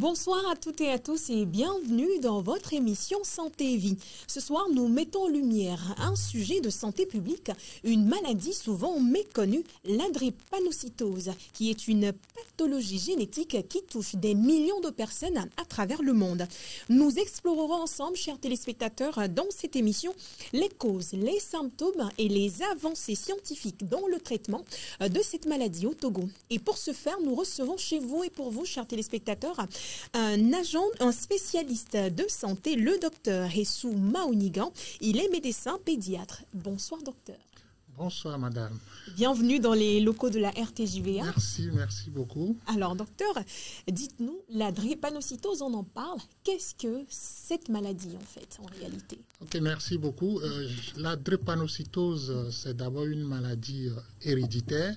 Bonsoir à toutes et à tous et bienvenue dans votre émission Santé et Vie. Ce soir, nous mettons en lumière un sujet de santé publique, une maladie souvent méconnue, la drépanocytose, qui est une pathologie génétique qui touche des millions de personnes à travers le monde. Nous explorerons ensemble, chers téléspectateurs, dans cette émission, les causes, les symptômes et les avancées scientifiques dans le traitement de cette maladie au Togo. Et pour ce faire, nous recevons chez vous et pour vous, chers téléspectateurs, un spécialiste de santé, le docteur Hessou Maounigan. Il est médecin pédiatre. Bonsoir, docteur. Bonsoir, madame. Bienvenue dans les locaux de la RTJVA. Merci beaucoup. Alors, docteur, dites-nous, la drépanocytose, on en parle. Qu'est-ce que cette maladie, en fait, en réalité? Ok, merci beaucoup. La drépanocytose, c'est d'abord une maladie héréditaire.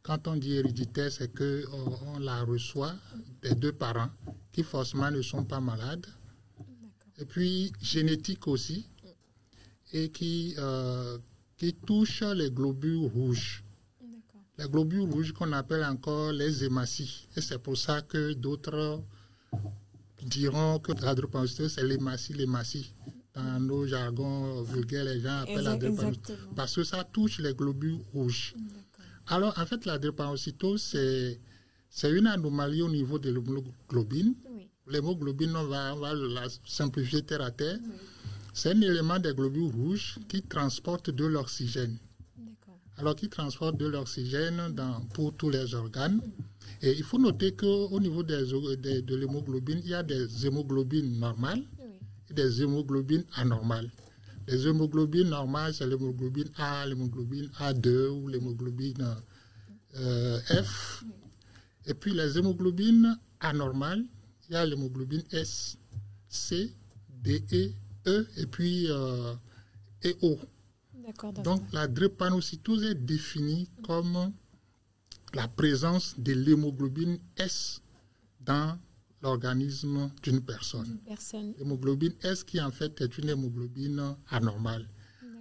Quand on dit héréditaire, c'est qu'on la reçoit des deux parents qui forcément ne sont pas malades. Et puis génétique aussi, et qui touche les globules rouges. Les globules rouges qu'on appelle encore les hématies. Et c'est pour ça que d'autres diront que la drépanocytose, c'est l'hématie. Dans nos jargons vulgaires, les gens appellent la drépanocytose. Parce que ça touche les globules rouges. Alors, en fait, la drépanocytose, c'est une anomalie au niveau de l'hémoglobine. Oui. L'hémoglobine, on va la simplifier terre à terre. Oui. C'est un élément des globules rouges qui transporte de l'oxygène. Alors, qui transporte de l'oxygène pour tous les organes. Et il faut noter qu'au niveau de l'hémoglobine, il y a des hémoglobines normales et des hémoglobines anormales. Les hémoglobines normales, c'est l'hémoglobine A, l'hémoglobine A2 ou l'hémoglobine F. Et puis les hémoglobines anormales, il y a l'hémoglobine S, C, D, E et puis et O. Donc la drépanocytose est définie comme la présence de l'hémoglobine S dans l'organisme d'une personne. L'hémoglobine S qui en fait est une hémoglobine anormale.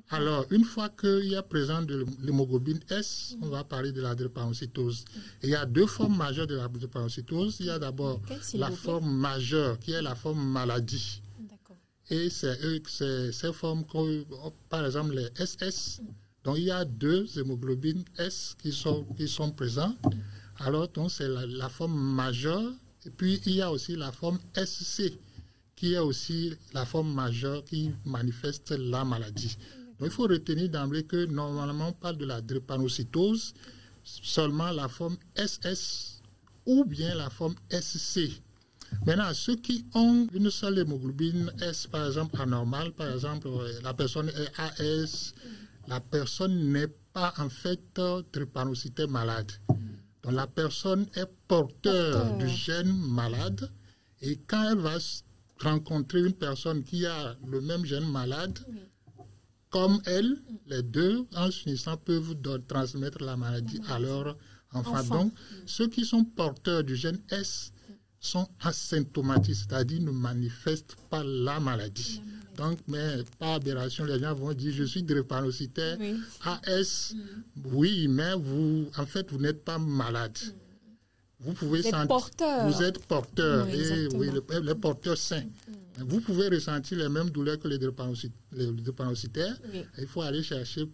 Alors, une fois qu'il y a présent de l'hémoglobine S, on va parler de la drépanocytose. Et il y a deux formes majeures de la drépanocytose. Il y a d'abord la forme majeure qui est la forme maladie. Et c'est ces formes, par exemple les SS. Donc il y a deux hémoglobines S qui sont présents. Alors, donc c'est la forme majeure. Et puis, il y a aussi la forme SC, qui est aussi la forme majeure qui manifeste la maladie. Donc, il faut retenir d'emblée que normalement, on parle de la drépanocytose, seulement la forme SS ou bien la forme SC. Maintenant, ceux qui ont une seule hémoglobine S, par exemple, anormale, par exemple, la personne est AS, la personne n'est pas en fait drépanocytaire malade. Donc la personne est porteur du gène malade et quand elle va rencontrer une personne qui a le même gène malade, comme elle, les deux, en s'unissant, peuvent transmettre la maladie à leur enfant. Donc, ceux qui sont porteurs du gène S sont asymptomatiques, c'est-à-dire ne manifestent pas la maladie. Donc, mais par aberration, les gens vont dire, je suis drépanocytaire, AS, oui, mais vous, en fait, vous n'êtes pas malade. Vous pouvez sentir, vous êtes porteur, les porteurs sains. Vous pouvez ressentir les mêmes douleurs que les drépanocytaires. Il faut aller chercher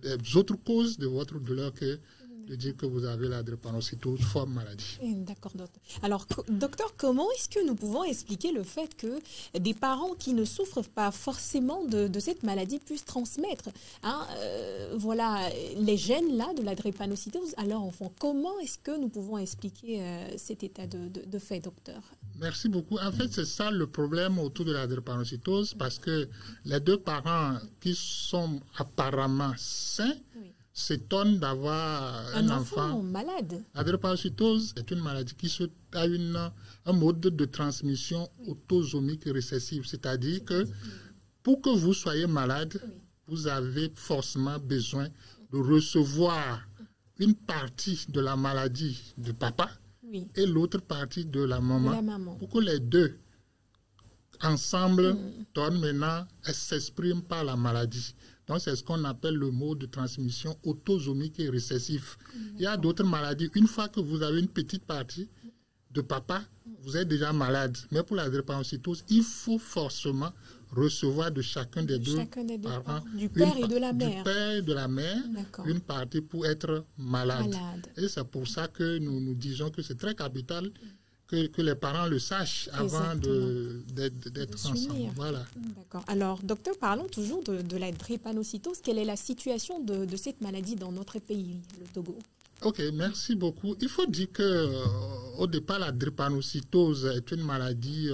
les autres causes de votre douleur que de dire que vous avez la drépanocytose, forme maladie. D'accord, docteur. Alors, docteur, comment est-ce que nous pouvons expliquer le fait que des parents qui ne souffrent pas forcément de cette maladie puissent transmettre voilà, les gènes-là de la drépanocytose à leur enfant? Comment est-ce que nous pouvons expliquer cet état de fait, docteur? Merci beaucoup. En fait, c'est ça le problème autour de la drépanocytose, parce que les deux parents qui sont apparemment sains s'étonne d'avoir un enfant malade. La drépanocytose est une maladie qui a un mode de transmission autosomique récessive, c'est-à-dire que pour que vous soyez malade, vous avez forcément besoin de recevoir une partie de la maladie de papa et l'autre partie de la maman, pour que les deux ensemble donnent maintenant, s'expriment par la maladie. Donc, c'est ce qu'on appelle le mode de transmission autosomique et récessif. Il y a d'autres maladies. Une fois que vous avez une petite partie, de papa, vous êtes déjà malade. Mais pour la drépanocytose, il faut forcément recevoir de chacun des deux parents, du père et de la mère. Du père et de la mère, une partie pour être malade. Et c'est pour ça que nous disons que c'est très capital que les parents le sachent avant d'être ensemble. Voilà. D'accord. Alors, docteur, parlons toujours de la drépanocytose. Quelle est la situation de cette maladie dans notre pays, le Togo? Ok, merci beaucoup. Il faut dire qu'au départ, la drépanocytose est une maladie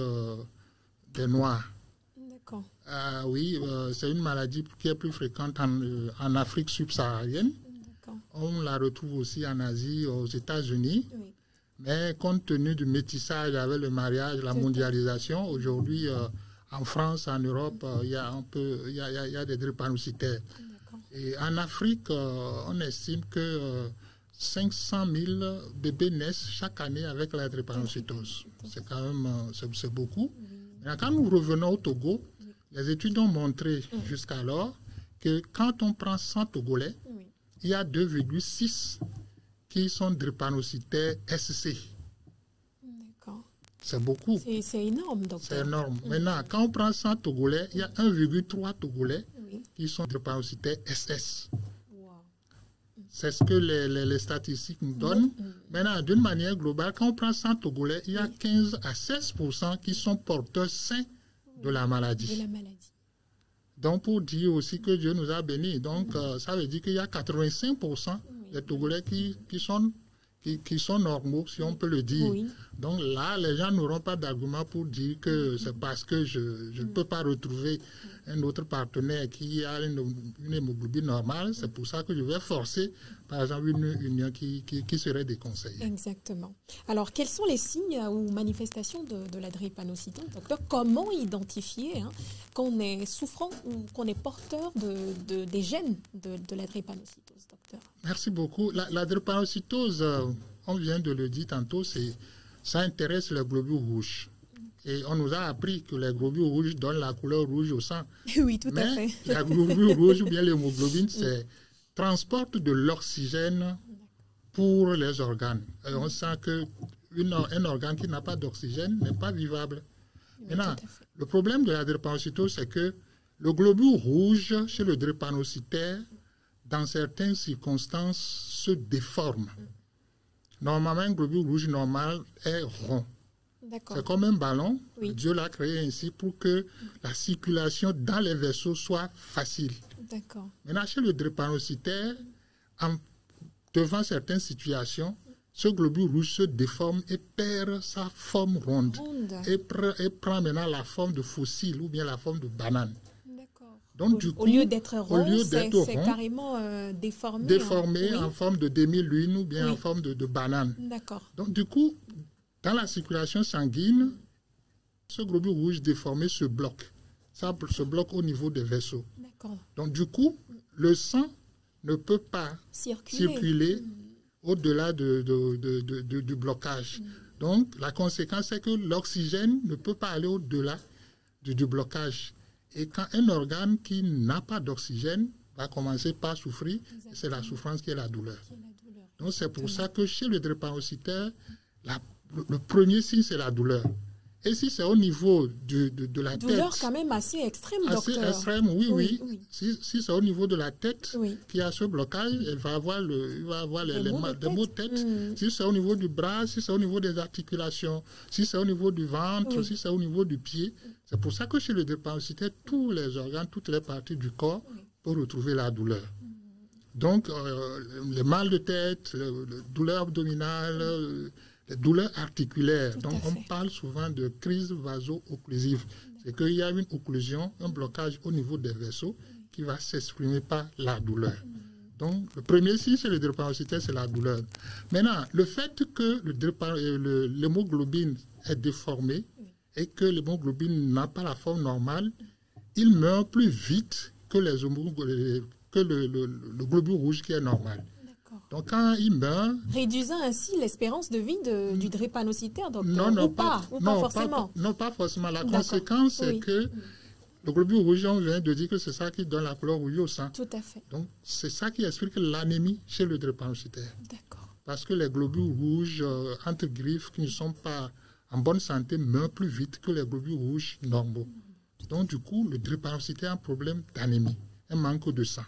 des Noirs. D'accord. Oui, c'est une maladie qui est plus fréquente en Afrique subsaharienne. On la retrouve aussi en Asie, aux États-Unis. Oui. Mais compte tenu du métissage avec le mariage, la mondialisation, aujourd'hui, en France, en Europe, il y a des drépanocytaires. Et en Afrique, on estime que 500 000 bébés naissent chaque année avec la drépanocytose. C'est quand même c'est beaucoup. Mais quand nous revenons au Togo, les études ont montré jusqu'alors que quand on prend 100 Togolais, il y a 2,6 qui sont drépanocytaires SC. D'accord. C'est beaucoup. C'est énorme, docteur. C'est énorme. Maintenant, quand on prend 100 Togolais, il y a 1,3 Togolais qui sont drépanocytaires SS. C'est ce que les statistiques nous donnent. Maintenant, d'une manière globale, quand on prend 100 Togolais, il y a 15 à 16% qui sont porteurs sains de la maladie. De la maladie. Donc, pour dire aussi que Dieu nous a bénis. Donc, ça veut dire qu'il y a 85% des Togolais qui sont normaux, si on peut le dire. Oui. Donc là, les gens n'auront pas d'argument pour dire que c'est parce que je ne peux pas retrouver un autre partenaire qui a une hémoglobine normale. C'est pour ça que je vais forcer, par exemple, une union qui serait déconseillée. Exactement. Alors, quels sont les signes ou manifestations de la drépanocytose, docteur? Comment identifier qu'on est souffrant ou qu'on est porteur des gènes de la drépanocytose, docteur? Merci beaucoup. La drépanocytose, on vient de le dire tantôt, ça intéresse les globules rouges. Et on nous a appris que les globules rouges donnent la couleur rouge au sang. Oui, tout à fait. Mais la globule rouge ou bien l'hémoglobine, transporte de l'oxygène pour les organes. Et on sent qu'un organe qui n'a pas d'oxygène n'est pas vivable. Oui, maintenant, le problème de la drépanocytose, c'est que le globule rouge chez le drépanocytaire, dans certaines circonstances, se déforme. Normalement, un globule rouge normal est rond. C'est comme un ballon. Oui. Dieu l'a créé ainsi pour que la circulation dans les vaisseaux soit facile. Maintenant, chez le drépanocytaire, devant certaines situations, ce globule rouge se déforme et perd sa forme ronde. Et prend maintenant la forme de fossile ou bien la forme de banane. Donc, du coup, au lieu d'être rond, c'est carrément déformé. Déformé en forme de demi-lune ou bien en forme de banane. Donc, du coup, dans la circulation sanguine, ce globule rouge déformé se bloque. Ça se bloque au niveau des vaisseaux. Donc, du coup, le sang ne peut pas circuler au-delà du blocage. Donc, la conséquence, c'est que l'oxygène ne peut pas aller au-delà du blocage. Et quand un organe qui n'a pas d'oxygène va commencer par souffrir, c'est la souffrance qui est la douleur. Donc c'est pour ça que chez le drépanocytaire, le premier signe, c'est la douleur. Et si c'est au niveau de la tête... Douleur quand même assez extrême, docteur. Assez extrême, oui. Si c'est au niveau de la tête qui a ce blocage, il va avoir des maux de tête. Si c'est au niveau du bras, si c'est au niveau des articulations, si c'est au niveau du ventre, si c'est au niveau du pied. C'est pour ça que chez le drépanocytaire, tous les organes, toutes les parties du corps peuvent retrouver la douleur. Donc, le mal de tête, la douleur abdominale... les douleurs articulaires. Donc, on parle souvent de crise vaso-occlusive. C'est qu'il y a une occlusion, un blocage au niveau des vaisseaux qui va s'exprimer par la douleur. Donc, le premier signe chez le drépanocytaire, c'est la douleur. Maintenant, le fait que l'hémoglobine est déformée et que l'hémoglobine n'a pas la forme normale, il meurt plus vite que le globule rouge qui est normal. Donc, quand il meurt... Réduisant ainsi l'espérance de vie du drépanocytaire, docteur, non, pas forcément. Pas forcément. La conséquence, c'est que le globule rouge, on vient de dire que c'est ça qui donne la couleur rouge au sang. Tout à fait. Donc, c'est ça qui explique l'anémie chez le drépanocytaire. D'accord. parce que les globules rouges entre griffes qui ne sont pas en bonne santé meurent plus vite que les globules rouges normaux. Donc, du coup, le drépanocytaire a un problème d'anémie, un manque de sang.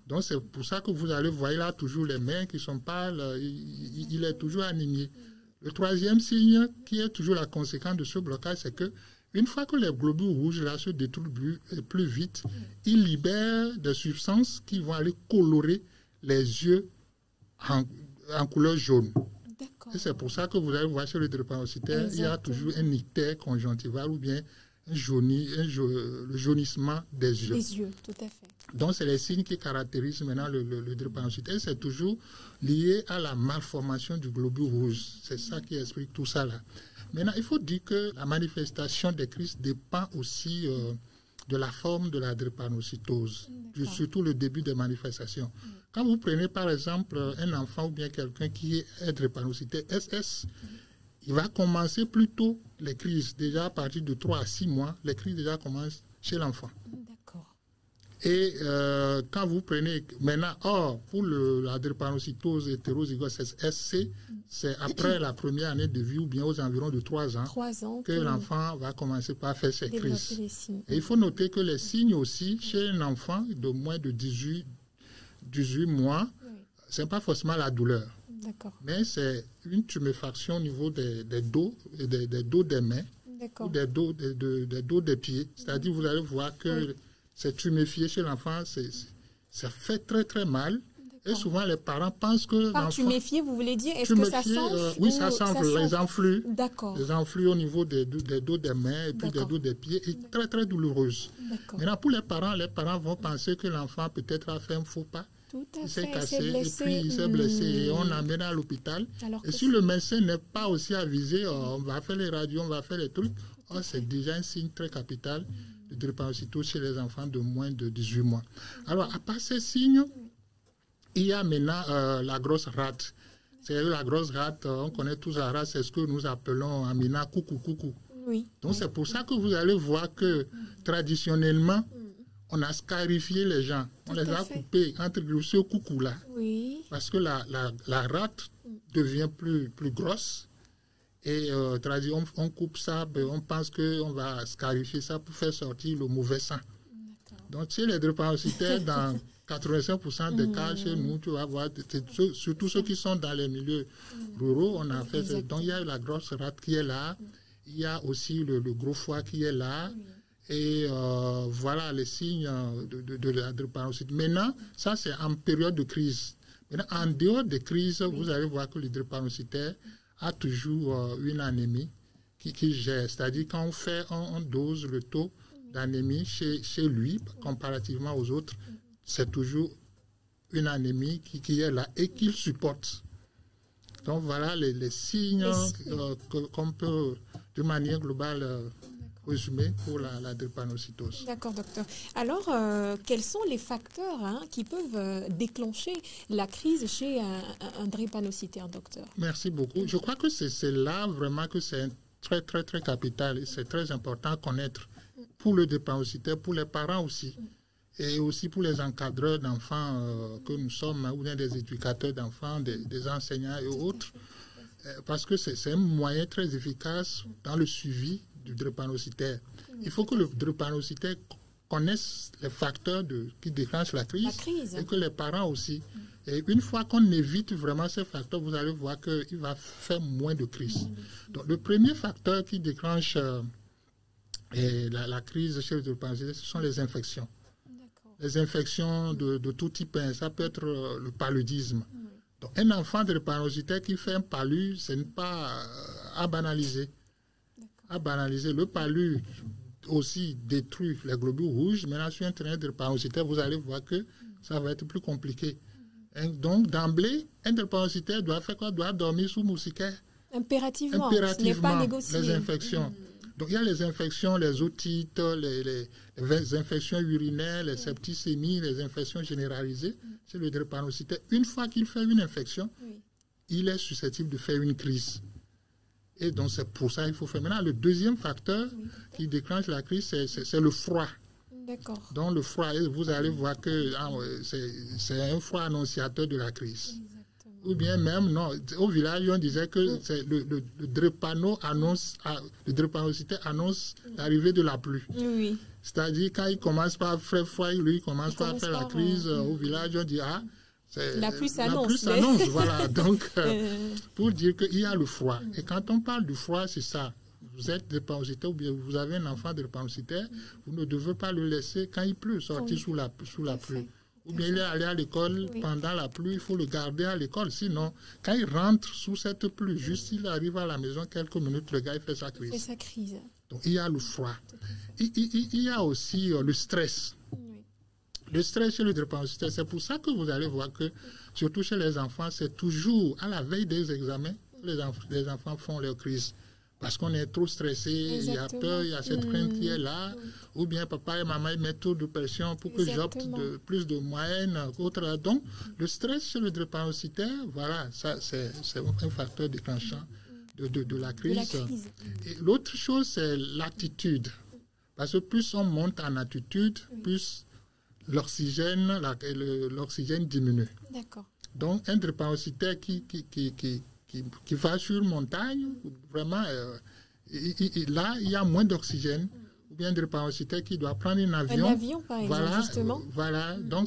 Donc, c'est pour ça que vous allez voir, il a toujours les mains qui sont pâles, il est toujours anémié. Le troisième signe, qui est toujours la conséquence de ce blocage, c'est que une fois que les globules rouges là, se détruisent plus vite, ils libèrent des substances qui vont aller colorer les yeux en couleur jaune. Et c'est pour ça que vous allez voir sur le drépanocytaire, il y a toujours un ictère conjonctival ou bien le jaunissement des yeux. Les yeux, tout à fait. Donc, c'est les signes qui caractérisent maintenant le drépanocytaire. C'est toujours lié à la malformation du globule rouge. C'est ça qui explique tout ça là. Maintenant, il faut dire que la manifestation des crises dépend aussi de la forme de la drépanocytose, surtout le début des manifestations. Quand vous prenez par exemple un enfant ou bien quelqu'un qui est drépanocytaire SS, il va commencer plus tôt les crises. Déjà à partir de 3 à 6 mois, les crises déjà commencent chez l'enfant. D'accord. Et quand vous prenez maintenant, pour la drépanocytose hétérozygote SC, c'est après la première année de vie ou bien aux environs de 3 ans que l'enfant va commencer par faire ses crises. Et il faut noter que les signes aussi, chez un enfant de moins de 18 mois, ce n'est pas forcément la douleur. Mais c'est une tuméfaction au niveau des dos, des dos des mains ou des dos des pieds. C'est-à-dire, vous allez voir que c'est tuméfié chez l'enfant, ça fait très très mal. Et souvent, les parents pensent que par tuméfié, vous voulez dire, est-ce que ça s'enfle oui, ça s'enfle, les enflux. D'accord. Les enflux au niveau des dos des mains et puis des dos des pieds, est très très douloureuse. Maintenant, pour les parents vont penser que l'enfant peut-être a fait un faux pas. Il s'est cassé et puis il s'est blessé et on l'amène à l'hôpital. Et si le médecin n'est pas aussi avisé, on va faire les radios, on va faire les trucs. C'est déjà un signe très capital de drépanocytose chez les enfants de moins de 18 mois. Alors, à part ces signes, il y a maintenant la grosse rate. C'est la grosse rate, on connaît tous la rate, c'est ce que nous appelons Amina coucou. Oui. Donc, c'est pour ça que vous allez voir que traditionnellement, on a scarifié les gens. On les a coupés entre ce coucou-là. Oui. Parce que la rate devient plus grosse. Et on coupe ça, on pense qu'on va scarifier ça pour faire sortir le mauvais sang. Donc, chez les drépanocytaires, dans 85% des cas chez nous, tu vas voir, surtout ceux qui sont dans les milieux ruraux, on a fait ça. Donc, il y a la grosse rate qui est là. Il y a aussi le gros foie qui est là. Et voilà les signes de la drépanocytose. Maintenant, ça c'est en période de crise. Maintenant, en dehors des crises, vous allez voir que le drépanocytaire a toujours une anémie qui gère. C'est-à-dire quand on dose le taux d'anémie chez lui, comparativement aux autres, c'est toujours une anémie qui est là et qu'il supporte. Donc voilà les signes qu'on peut de manière globale résumé pour la drépanocytose. D'accord, docteur. Alors, quels sont les facteurs qui peuvent déclencher la crise chez un drépanocytaire, docteur? Merci beaucoup. Je crois que c'est là vraiment que c'est très, très, très capital et c'est très important à connaître pour le drépanocytaire, pour les parents aussi, et aussi pour les encadreurs d'enfants que nous sommes, ou bien des éducateurs d'enfants, des enseignants et autres, parce que c'est un moyen très efficace dans le suivi du drépanocytaire. Il faut que le drépanocytaire connaisse les facteurs qui déclenchent la crise et que les parents aussi. Et une fois qu'on évite vraiment ces facteurs, vous allez voir qu'il va faire moins de crises. Donc, le premier facteur qui déclenche la crise chez le drépanocytaire, ce sont les infections. Les infections de tout type. Ça peut être le paludisme. Donc, un enfant drépanocytaire qui fait un palud, ce n'est pas à banaliser. Le palud aussi détruit les globules rouges. Maintenant, sur un terrain de drépanocytaire, vous allez voir que ça va être plus compliqué. Et donc, d'emblée, un drépanocytaire doit faire quoi? Doit dormir sous moustiquaire. Impérativement. Ce n'est pas négocié. Les infections. Donc, il y a les infections, les otites, les infections urinaires, les septicémies, les infections généralisées. C'est le drépanocytaire. Une fois qu'il fait une infection, il est susceptible de faire une crise. Et donc, c'est pour ça qu'il faut faire. Maintenant, le deuxième facteur qui déclenche la crise, c'est le froid. D'accord. Donc, le froid, vous allez voir que c'est un froid annonciateur de la crise. Exactement. Ou bien même, non, au village, on disait que c'est le drépanocyté annonce l'arrivée de la pluie. Oui. C'est-à-dire, quand il commence par faire froid, lui, il commence par faire la crise au village, on dit, ah, la pluie s'annonce. Voilà. Donc, pour dire qu'il y a le froid. Et quand on parle du froid, c'est ça. Vous êtes drépanocytaire ou bien vous avez un enfant drépanocytaire, vous ne devez pas le laisser quand il pleut sortir sous la pluie. Ou bien il est allé à l'école pendant la pluie, il faut le garder à l'école. Sinon, quand il rentre sous cette pluie, juste s'il arrive à la maison quelques minutes, le gars il fait sa crise. Donc il y a le froid. Il y a aussi le stress. Le stress chez le drépanocytaire, c'est pour ça que vous allez voir que, surtout chez les enfants, c'est toujours à la veille des examens, les enfants font leur crise. Parce qu'on est trop stressé, il y a peur, il y a cette crainte qui est là. Ou bien papa et maman ils mettent trop de pression pour que j'opte plus de moyenne. Donc, le stress chez le drépanocytaire, voilà, ça c'est un facteur déclenchant de la crise. Et l'autre chose, c'est l'attitude. Parce que plus on monte en attitude, plus l'oxygène diminue. D'accord. Donc, un drépanocytaire qui va sur une montagne, vraiment, là, il y a moins d'oxygène. Ou bien un drépanocytaire qui doit prendre un avion. Un avion, par exemple, justement. Voilà. Donc,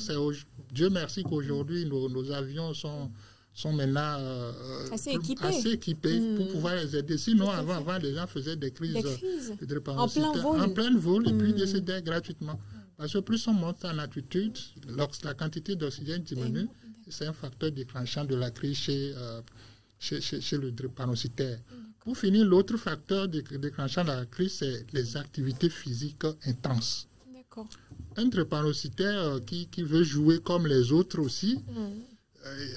Dieu merci qu'aujourd'hui, nos avions sont maintenant assez équipés pour pouvoir les aider. Sinon, avant, les gens faisaient des crises de drépanocytaire en plein vol et puis décédaient gratuitement. Parce que plus on monte en altitude, la quantité d'oxygène diminue. C'est un facteur déclenchant de la crise chez le drépanocytaire. Pour finir, l'autre facteur déclenchant la crise, c'est les activités physiques intenses. D'accord. Un drépanocytaire qui veut jouer comme les autres aussi,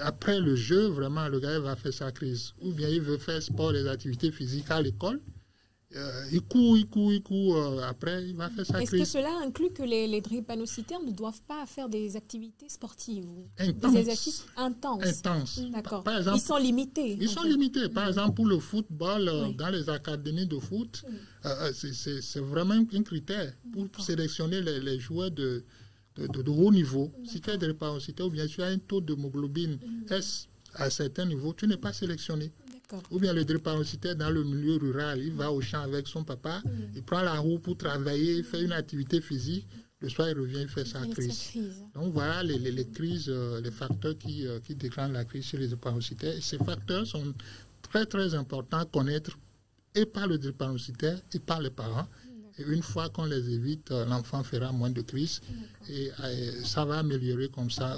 après le jeu, vraiment, le gars va faire sa crise. Ou bien il veut faire sport, les activités physiques à l'école. Il court, après il va faire sa crise. Est-ce que cela inclut que les drépanocytaires ne doivent pas faire des activités sportives ou intenses. Des exercices intenses. D'accord. Par exemple, ils sont limités. Ils sont limités. Par exemple, pour le football, dans les académies de foot, c'est vraiment un critère pour sélectionner les joueurs de haut niveau. Si tu es drépanocytaire ou bien tu as un taux d'hémoglobine S à certains niveaux, tu n'es pas sélectionné. Ou bien le drépanocytaire dans le milieu rural, il va au champ avec son papa, il prend la roue pour travailler, il fait une activité physique, le soir il revient, il fait sa crise. Donc voilà les crises, les facteurs qui déclenchent la crise chez les drépanocytaires. Ces facteurs sont très très importants à connaître et par le drépanocytaire et par les parents. Et une fois qu'on les évite, l'enfant fera moins de crises et ça va améliorer comme ça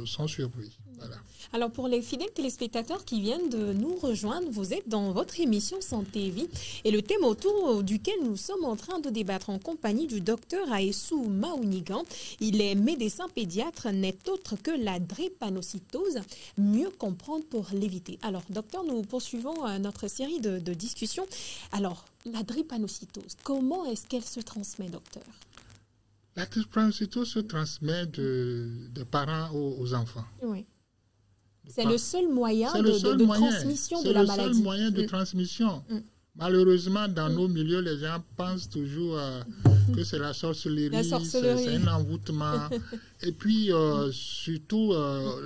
son survie. Voilà. Alors pour les fidèles téléspectateurs qui viennent de nous rejoindre, vous êtes dans votre émission Santé et Vie et le thème autour duquel nous sommes en train de débattre en compagnie du docteur Aessou Maounigan. Il est médecin pédiatre, n'est autre que la drépanocytose, mieux comprendre pour l'éviter. Alors docteur, nous poursuivons notre série de discussions. Alors la drépanocytose, comment est-ce qu'elle se transmet, docteur? La drépanocytose se transmet de parents aux enfants. Oui. C'est le seul moyen de transmission de la maladie. C'est le seul moyen de transmission. Malheureusement, dans nos milieux, les gens pensent toujours que c'est la sorcellerie, c'est un envoûtement. Et puis, surtout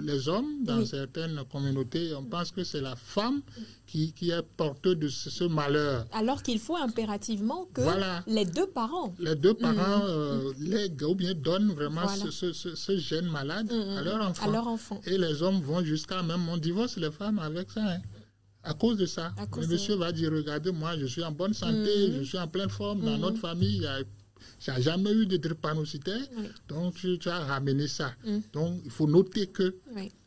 les hommes, dans certaines communautés, on pense que c'est la femme qui est porteuse de ce malheur. Alors qu'il faut impérativement que les deux parents lèguent ou bien donnent vraiment ce gène malade à leur enfant. Et les hommes vont jusqu'à même, on divorce les femmes avec ça. À cause de ça, le monsieur va dire, regardez, moi, je suis en bonne santé, je suis en pleine forme, dans notre famille, il n'y a jamais eu de drépanocytaire, donc tu as ramené ça. Donc, il faut noter que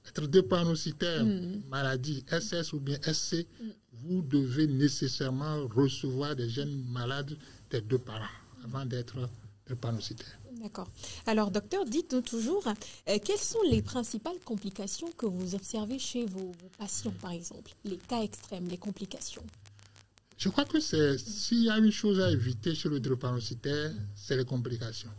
être drépanocytaire, maladie SS ou bien SC, vous devez nécessairement recevoir des gènes malades des deux parents avant d'être drépanocytaire. D'accord. Alors, docteur, dites-nous toujours, quelles sont les principales complications que vous observez chez vos patients, par exemple? Les cas extrêmes, les complications. Je crois que s'il y a une chose à éviter chez le drépanocytaire, c'est les complications.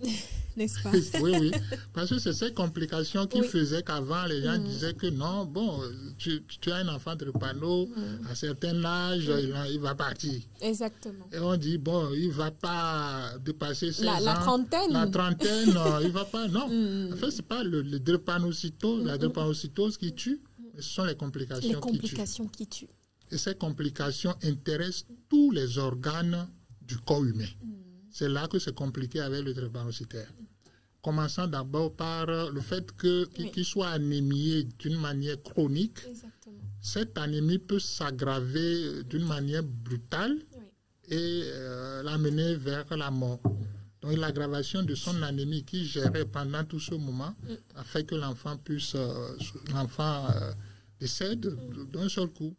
N'est-ce pas? Oui. Parce que c'est ces complications qui faisaient qu'avant, les gens disaient que non, bon, tu as un enfant drépano, à un certain âge, il va partir. Exactement. Et on dit, bon, il ne va pas dépasser 16 ans. La trentaine. La trentaine, il ne va pas. Non. En fait, ce n'est pas le drépanocytose, la drépanocytose qui tue. mais ce sont les complications qui tuent. Et ces complications intéressent tous les organes du corps humain. C'est là que c'est compliqué avec le drépanocytaire. Commençant d'abord par le fait qu'il soit anémié d'une manière chronique. Exactement. Cette anémie peut s'aggraver d'une manière brutale et l'amener vers la mort. Donc l'aggravation de son anémie qui gérait pendant tout ce moment a fait que l'enfant décède d'un seul coup.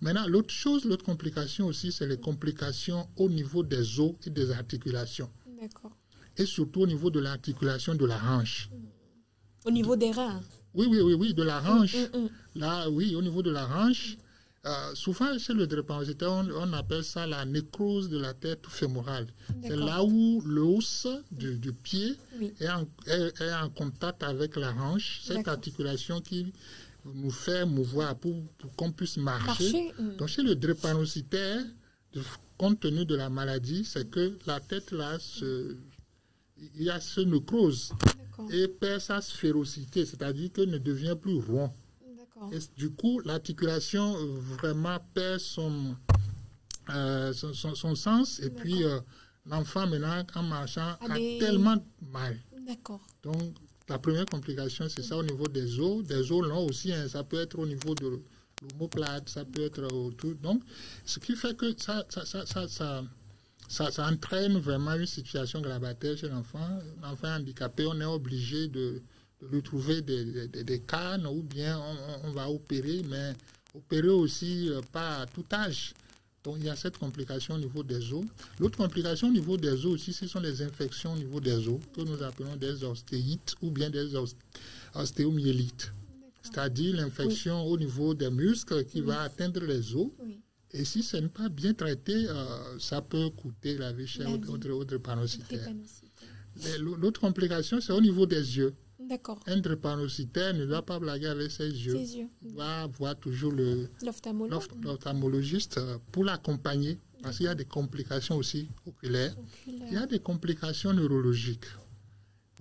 Maintenant, l'autre complication aussi, c'est les complications au niveau des os et des articulations. D'accord. Et surtout au niveau de l'articulation de la hanche. Au niveau des reins? Oui, de la hanche. Là, oui, au niveau de la hanche. Souvent, chez le drépanocytaire, on appelle ça la nécrose de la tête fémorale. C'est là où l'os du pied est en contact avec la hanche. Cette articulation qui nous fait mouvoir pour qu'on puisse marcher. Donc, chez le drépanocytaire, compte tenu de la maladie, c'est que la tête, là, il y a ce nécrose et perd sa sphérosidité, c'est-à-dire que ne devient plus rond. Et du coup, l'articulation vraiment perd son sens et puis l'enfant, maintenant, en marchant, a tellement mal. Donc, la première complication, c'est ça au niveau des os longs aussi, hein, ça peut être au niveau de l'omoplate, ça peut être autour. Donc, ce qui fait que ça entraîne vraiment une situation grabataire chez l'enfant. L'enfant handicapé, on est obligé de lui trouver des cannes ou bien on va opérer, mais opérer aussi pas à tout âge. Donc, il y a cette complication au niveau des os. L'autre complication au niveau des os aussi, ce sont les infections au niveau des os, que nous appelons des ostéites ou bien des ostéomyélites. C'est-à-dire l'infection au niveau des muscles qui va atteindre les os. Et si ce n'est pas bien traité, ça peut coûter la vie chez autre drépanocytaire. L'autre complication, c'est au niveau des yeux. Un drépanocytaire ne doit pas blaguer avec ses yeux. Il va voir toujours l'ophtalmologiste pour l'accompagner, parce qu'il y a des complications aussi oculaires. Il y a des complications neurologiques.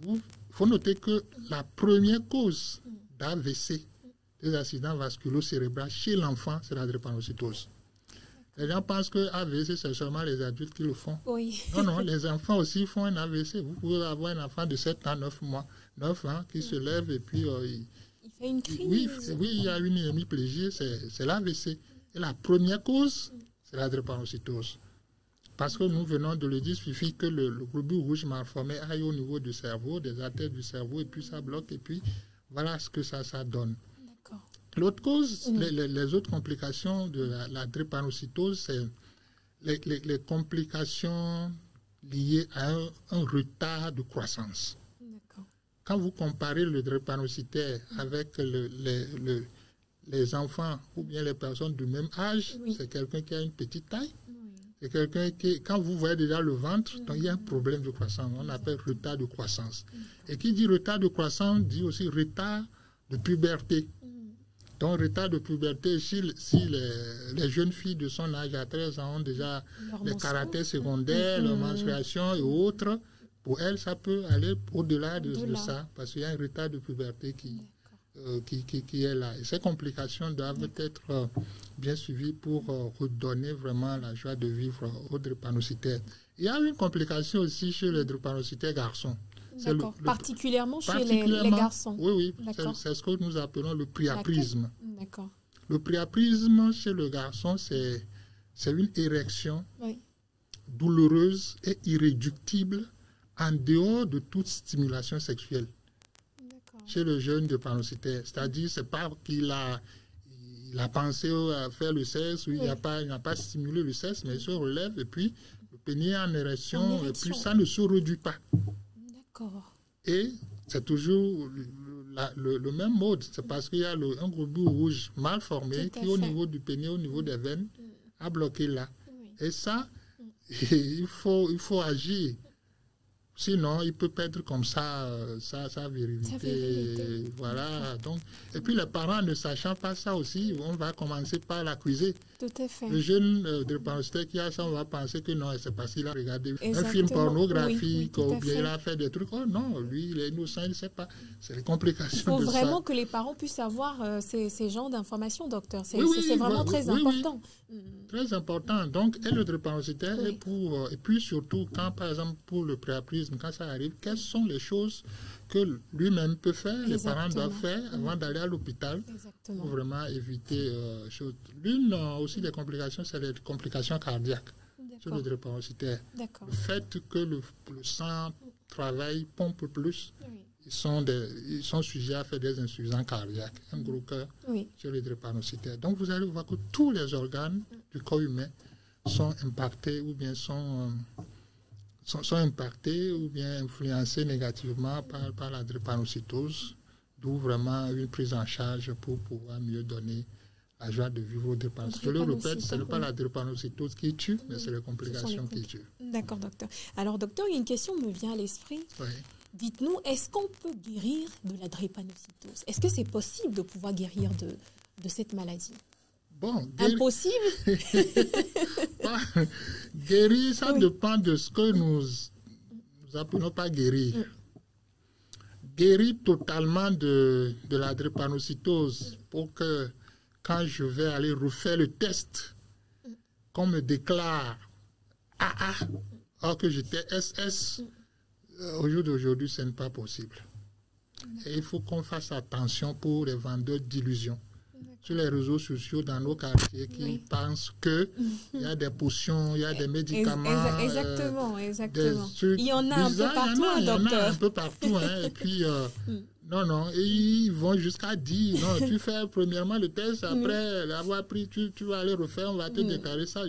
Il faut noter que la première cause d'AVC, des accidents vasculo-cérébraux chez l'enfant, c'est la drépanocytose. Les gens pensent que AVC, c'est seulement les adultes qui le font. Non, les enfants aussi font un AVC. Vous pouvez avoir un enfant de 7 ans, 9 ans, qui se lève et puis... il fait une crise. Oui, il y a une hémiplégie, c'est l'AVC. Et la première cause, c'est la drépanocytose. Parce que nous venons de le dire, il suffit que le globule rouge malformé aille au niveau du cerveau, des artères du cerveau, et puis ça bloque, et puis voilà ce que ça donne. L'autre cause, les autres complications de la drépanocytose, c'est les complications liées à un retard de croissance. Quand vous comparez le drépanocytaire avec les enfants ou bien les personnes du même âge, c'est quelqu'un qui a une petite taille. C'est quelqu'un qui, quand vous voyez déjà le ventre, donc il y a un problème de croissance. On appelle retard de croissance. Et qui dit retard de croissance dit aussi retard de puberté. Donc, retard de puberté, si les jeunes filles de son âge à 13 ans ont déjà les caractères secondaires, leur menstruation et autres, pour elles, ça peut aller au-delà de ça, parce qu'il y a un retard de puberté qui est là. Et ces complications doivent être bien suivies pour redonner vraiment la joie de vivre au drépanocytaire. Il y a une complication aussi chez les drépanocytaires garçons. D'accord. Particulièrement chez les garçons. Oui. C'est ce que nous appelons le priapisme. D'accord. Le priapisme chez le garçon, c'est une érection douloureuse et irréductible en dehors de toute stimulation sexuelle. Chez le jeune drépanocytaire. C'est-à-dire, c'est pas qu'il a pensé à faire le sexe ou il n'a pas stimulé le sexe, mais il se relève et puis le pénis en érection, et puis ça ne se réduit pas. Et c'est toujours le même mode. C'est parce qu'il y a un globule rouge mal formé qui, au niveau du pénis, au niveau des veines, a bloqué là. Et ça, il faut agir. Sinon, il peut perdre comme ça sa virilité. Voilà. Donc, et puis, les parents ne sachant pas ça aussi, on va commencer par l'accuser. Tout à fait. Le jeune drépanocytaire qui a ça, on va penser que non, c'est parce qu'il a regardé Exactement. un film pornographique oui, ou bien il a fait des trucs. Oh non, lui, il est innocent, il ne sait pas. C'est les complications de ça. Il faut vraiment que les parents puissent avoir ces genres d'informations, docteur. C'est oui, vraiment très important. Très important. Donc, et le drépanocytaire, et puis surtout, quand par exemple pour le préapisme, quand ça arrive, quelles sont les choses que lui-même peut faire, les parents doivent faire avant d'aller à l'hôpital pour vraiment éviter choses. L'une aussi des complications, c'est les complications cardiaques sur le drépanocytaire. Le fait que le sang travaille, pompe plus, ils sont sujets à faire des insuffisances cardiaques, un gros cœur sur le drépanocytaire. Donc vous allez voir que tous les organes du corps humain sont impactés ou bien sont impactés ou bien influencés négativement par la drépanocytose, d'où vraiment une prise en charge pour pouvoir mieux donner la joie de vivre au drépanocytose. Je le répète, ce n'est pas la drépanocytose qui tue, mais c'est les complications qui tuent. D'accord, docteur. Alors, docteur, il y a une question qui me vient à l'esprit. Oui. Dites-nous, est-ce qu'on peut guérir de la drépanocytose? Est-ce que c'est possible de pouvoir guérir de cette maladie? Bon, impossible. Guérir, ça dépend de ce que nous appelons pas guérir. Guérir totalement de la drépanocytose pour que quand je vais aller refaire le test, qu'on me déclare AA, alors que j'étais SS, au jour d'aujourd'hui, ce n'est pas possible. Et il faut qu'on fasse attention pour les vendeurs d'illusions sur les réseaux sociaux dans nos quartiers qui pensent qu'il y a des potions, il y a des médicaments. Exactement. Il y en a un peu partout, docteur. Il y en a un peu partout. Et puis, non. Et ils vont jusqu'à dire, non, tu fais premièrement le test, après l'avoir pris, tu vas aller refaire, on va te déclarer ça.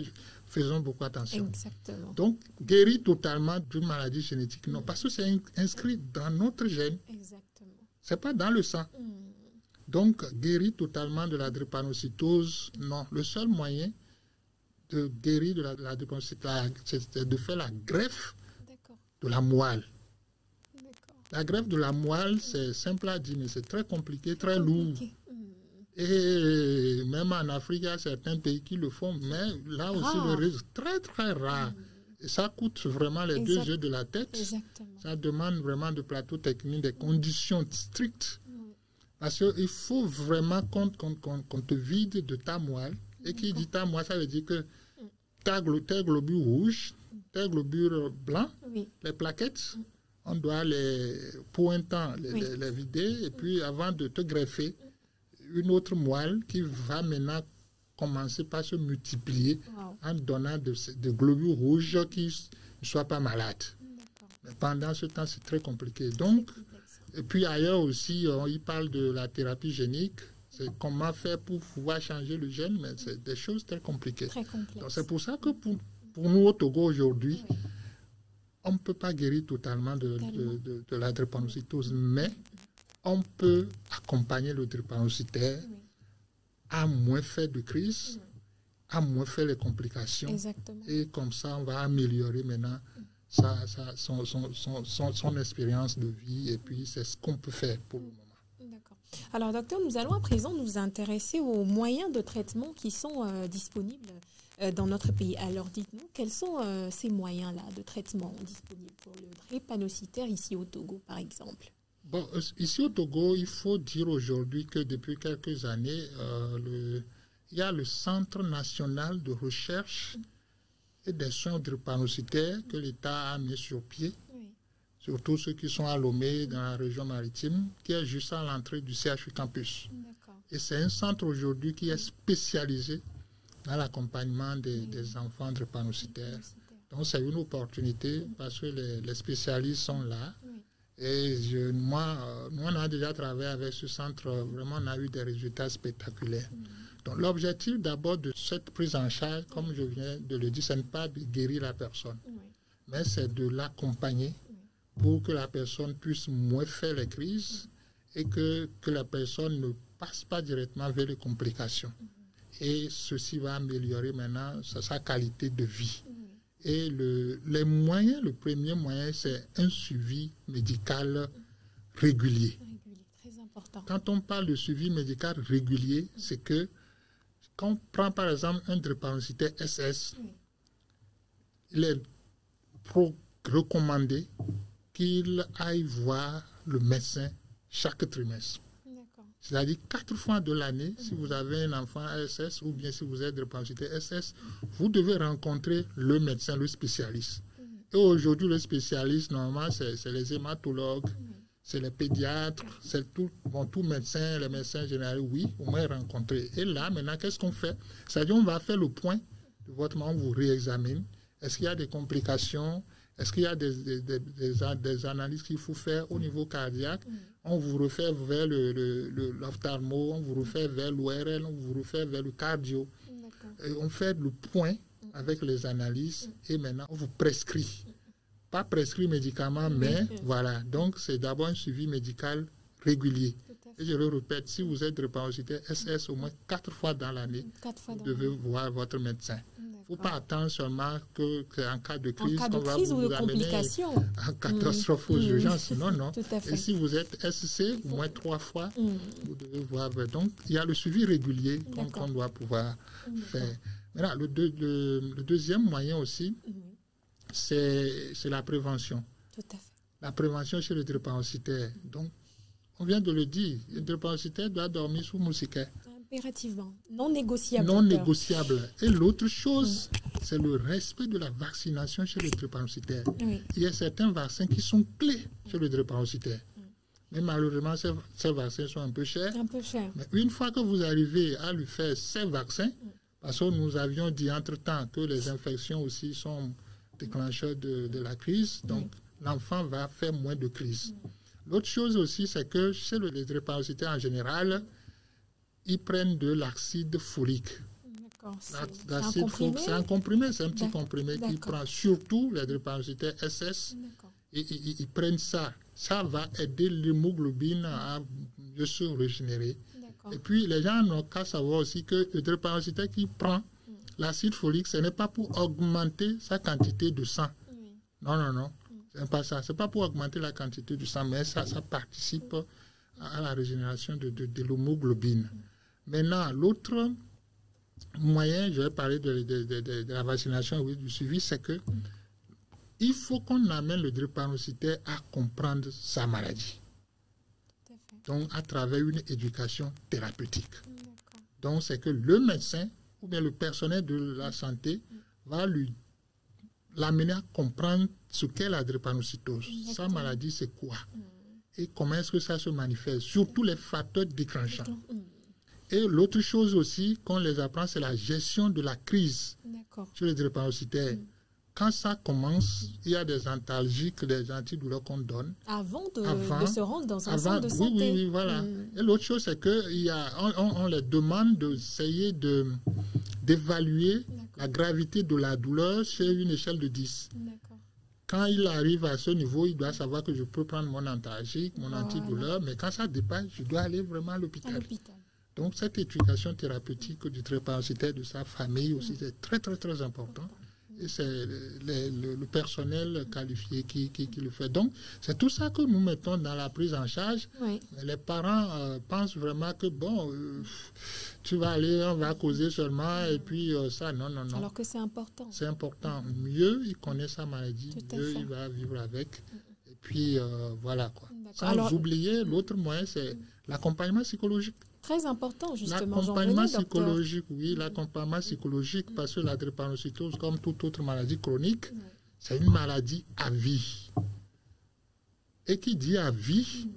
Faisons beaucoup attention. Exactement. Donc, guérir totalement d'une maladie génétique, non, parce que c'est inscrit dans notre gène. Exactement. Ce n'est pas dans le sang. Donc, guérir totalement de la drépanocytose, non. Le seul moyen de guérir de la drépanocytose, c'est de faire la greffe de la moelle. La greffe de la moelle, c'est simple à dire, mais c'est très compliqué, très lourd. Et même en Afrique, il y a certains pays qui le font, mais là aussi, le risque est très, très rare. Et ça coûte vraiment les 2 yeux de la tête. Exactement. Ça demande vraiment de plateau technique, des conditions strictes. Parce qu'il faut vraiment qu'on te vide de ta moelle. Et qui dit ta moelle, ça veut dire que tes globules rouges, tes globules blancs, les plaquettes, on doit pour un temps les vider. Et puis avant de te greffer, une autre moelle qui va maintenant commencer par se multiplier en donnant de globules rouges qui ne soient pas malades. Mais pendant ce temps, c'est très compliqué. Donc, et puis ailleurs aussi, il parle de la thérapie génique. C'est comment faire pour pouvoir changer le gène, mais c'est des choses très compliquées. Donc c'est pour ça que pour nous au Togo aujourd'hui, on ne peut pas guérir totalement de la drépanocytose, mais on peut accompagner le drépanocytaire à moins faire de crise, à moins faire les complications. Exactement. Et comme ça, on va améliorer maintenant son expérience de vie, et puis c'est ce qu'on peut faire pour le moment. D'accord. Alors, docteur, nous allons à présent nous intéresser aux moyens de traitement qui sont disponibles dans notre pays. Alors, dites-nous, quels sont ces moyens-là de traitement disponibles pour le drépanocytaire ici au Togo, par exemple? Bon, ici au Togo, il faut dire aujourd'hui que depuis quelques années, il y a le Centre national de recherche et des soins drépanocytaires que l'État a mis sur pied, surtout ceux qui sont à Lomé, dans la région maritime, qui est juste à l'entrée du CHU Campus. Et c'est un centre aujourd'hui qui est spécialisé dans l'accompagnement des enfants drépanocytaires. Donc c'est une opportunité parce que les spécialistes sont là. Et nous, on a déjà travaillé avec ce centre, vraiment on a eu des résultats spectaculaires. Donc l'objectif d'abord de cette prise en charge, comme je viens de le dire, ce n'est pas de guérir la personne, mais c'est de l'accompagner pour que la personne puisse moins faire les crises et que la personne ne passe pas directement vers les complications. Et ceci va améliorer maintenant sa qualité de vie. Et les moyens, le premier moyen, c'est un suivi médical régulier. Très important. Quand on parle de suivi médical régulier, c'est que quand on prend par exemple un drépanocytaire SS, il est recommandé qu'il aille voir le médecin chaque trimestre. C'est-à-dire 4 fois de l'année, si vous avez un enfant SS ou bien si vous êtes drépanocytaire SS, vous devez rencontrer le médecin, le spécialiste. Et aujourd'hui, le spécialiste, normalement, c'est les hématologues, c'est les pédiatres, c'est tout médecin, les médecins généraux, oui, au moins rencontrer. Et là, maintenant, qu'est-ce qu'on fait? C'est-à-dire, on va faire le point de votre maman, on vous réexamine. Est-ce qu'il y a des complications? Est-ce qu'il y a des analyses qu'il faut faire au niveau cardiaque? On vous refait vers l'ophtalmo, on vous refait vers l'ORL, on vous refait vers le cardio. Et on fait le point avec les analyses et maintenant on vous prescrit. Pas prescrit médicaments, mais voilà. Donc c'est d'abord un suivi médical régulier. Et je le répète, si vous êtes drépanocytaire SS au moins 4 fois dans l'année, vous devez voir votre médecin. Il ne faut pas attendre seulement qu'en cas de crise, qu'on va vous amener en catastrophe aux urgences. Non, non. Et si vous êtes SC, au moins 3 fois, vous devez voir. Donc, il y a le suivi régulier qu'on doit pouvoir faire. Maintenant, le deuxième moyen aussi, c'est la prévention. Tout à fait. La prévention chez le drépanocytaire. Donc, on vient de le dire, le drépanocytaire doit dormir sous moustiquaire. Impérativement. Non négociable. Non négociable. Et l'autre chose, c'est le respect de la vaccination chez le drépanocytaire. Il y a certains vaccins qui sont clés chez le drépanocytaire. Mais malheureusement, ces vaccins sont un peu chers. Un peu chers. Mais une fois que vous arrivez à lui faire ces vaccins, parce que nous avions dit entre-temps que les infections aussi sont déclencheurs de la crise, donc l'enfant va faire moins de crises. L'autre chose aussi, c'est que chez les drépanocytaires en général, ils prennent de l'acide folique. L'acide folique, c'est un comprimé, c'est un petit comprimé qu'ils prennent, surtout les drépanocytaires SS. Et ils prennent ça. Ça va aider l'hémoglobine à mieux se régénérer. Et puis, les gens n'ont qu'à savoir aussi que le drépanocytaire qui prend l'acide folique, ce n'est pas pour augmenter sa quantité de sang. Non, non, non. C'est pas ça. C'est pas pour augmenter la quantité du sang, mais ça participe à la régénération de l'hémoglobine. Maintenant, l'autre moyen, je vais parler de la vaccination, oui, du suivi, c'est que il faut qu'on amène le drépanocytaire à comprendre sa maladie. Donc, à travers une éducation thérapeutique. Donc, c'est que le médecin ou bien le personnel de la santé va l'amener à comprendre ce qu'est la drépanocytose. Sa maladie, c'est quoi? Et comment est-ce que ça se manifeste? Surtout les facteurs déclenchants. Et l'autre chose aussi qu'on les apprend, c'est la gestion de la crise chez les drépanocytaires. Quand ça commence, il y a des antalgiques, des antidouleurs qu'on donne. Avant de se rendre dans un centre de santé. Oui, voilà. Et l'autre chose, c'est qu'on les demande d'essayer d'évaluer la gravité de la douleur sur une échelle de 10. Quand il arrive à ce niveau, il doit savoir que je peux prendre mon antalgique, mon antidouleur, mais quand ça dépasse, je dois aller vraiment à l'hôpital. Donc, cette éducation thérapeutique du drépanocytaire, de sa famille aussi, c'est très, très, très important. Et c'est le personnel qualifié qui le fait. Donc, c'est tout ça que nous mettons dans la prise en charge. Les parents pensent vraiment que, bon, tu vas aller, on va causer seulement, et puis ça, non, non, non. Alors que c'est important. C'est important. Mieux il connaît sa maladie, mieux il va vivre avec. Et puis, voilà, quoi. Sans oublier, l'autre moyen, c'est l'accompagnement psychologique. Très important, justement. L'accompagnement psychologique, oui, l'accompagnement psychologique, parce que la drépanocytose, comme toute autre maladie chronique, c'est une maladie à vie. Et qui dit à vie,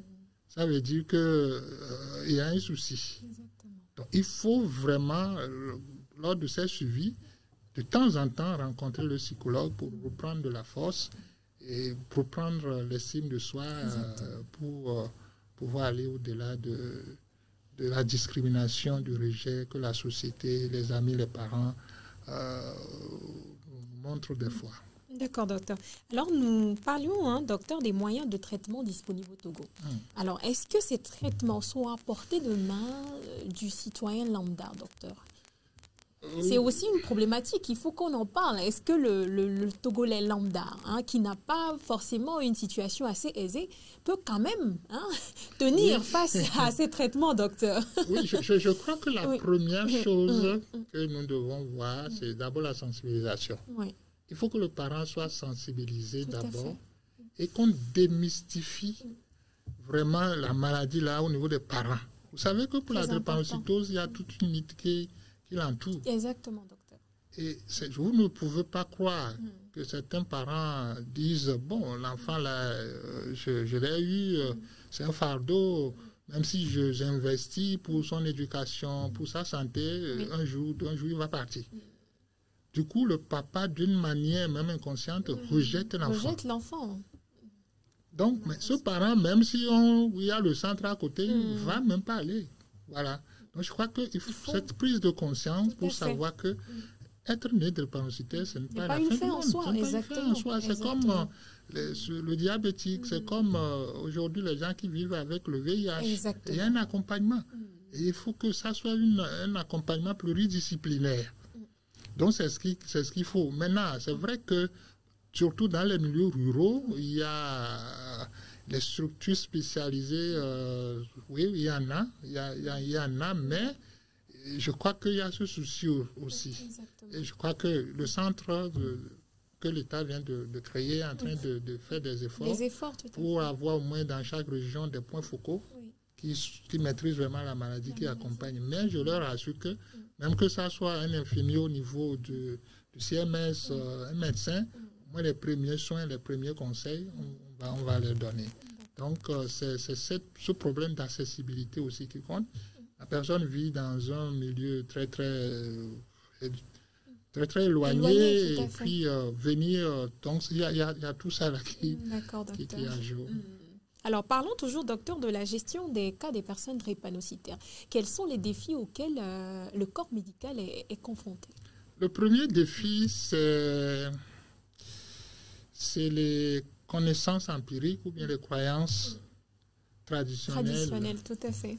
ça veut dire qu'il y a un souci. Donc, il faut vraiment, lors de ces suivis, de temps en temps, rencontrer le psychologue pour reprendre de la force et pour prendre l'estime de soi, pour pouvoir aller au-delà de la discrimination, du rejet que la société, les amis, les parents montrent des fois. D'accord, docteur. Alors, nous parlions, docteur, des moyens de traitement disponibles au Togo. Alors, est-ce que ces traitements sont à portée de main du citoyen lambda, docteur? C'est aussi une problématique, il faut qu'on en parle. Est-ce que le Togolais lambda, qui n'a pas forcément une situation assez aisée, peut quand même tenir face à ces traitements, docteur? Oui, je crois que la première chose que nous devons voir, c'est d'abord la sensibilisation. Oui. Il faut que le parent soit sensibilisé d'abord et qu'on démystifie vraiment la maladie là au niveau des parents. Vous savez que pour la drépanocytose, il y a toute une mythe qui l'entoure. Exactement, docteur. Et vous ne pouvez pas croire que certains parents disent bon, l'enfant là, je l'ai eu, c'est un fardeau, même si j'investis pour son éducation, pour sa santé, un jour, il va partir. Du coup, le papa, d'une manière même inconsciente, rejette l'enfant. Rejette l'enfant. Donc, mais ce parent, même si il y a le centre à côté, il ne va même pas aller. Voilà. Donc, je crois qu'il faut cette prise de conscience pour savoir que être né de drépanocytaire, ce n'est pas la fin du monde. Ce n'est pas une fin en soi. C'est comme le diabétique, c'est comme aujourd'hui les gens qui vivent avec le VIH. Exactement. Il y a un accompagnement. Et il faut que ça soit un accompagnement pluridisciplinaire. Donc, c'est ce qu'il faut. Maintenant, c'est vrai que, surtout dans les milieux ruraux, il y a les structures spécialisées, oui, il y en a, il y en a, mais je crois qu'il y a ce souci aussi. Exactement. Et je crois que le centre que l'État vient de créer est en train de faire des efforts pour avoir au moins dans chaque région des points focaux qui maîtrisent vraiment la maladie, qui accompagnent. Mais je leur assure que, même que ça soit un infirmier au niveau du CMS, un médecin, moi, les premiers soins, les premiers conseils, on va les donner. Donc, c'est ce problème d'accessibilité aussi qui compte. La personne vit dans un milieu très éloigné et puis venir. Donc, il y a tout ça là qui ajoute. Alors, parlons toujours, docteur, de la gestion des cas des personnes drépanocytaires. Quels sont les défis auxquels le corps médical est confronté? Le premier défi, c'est les connaissances empiriques ou bien les croyances traditionnelles. Traditionnelles, tout à fait.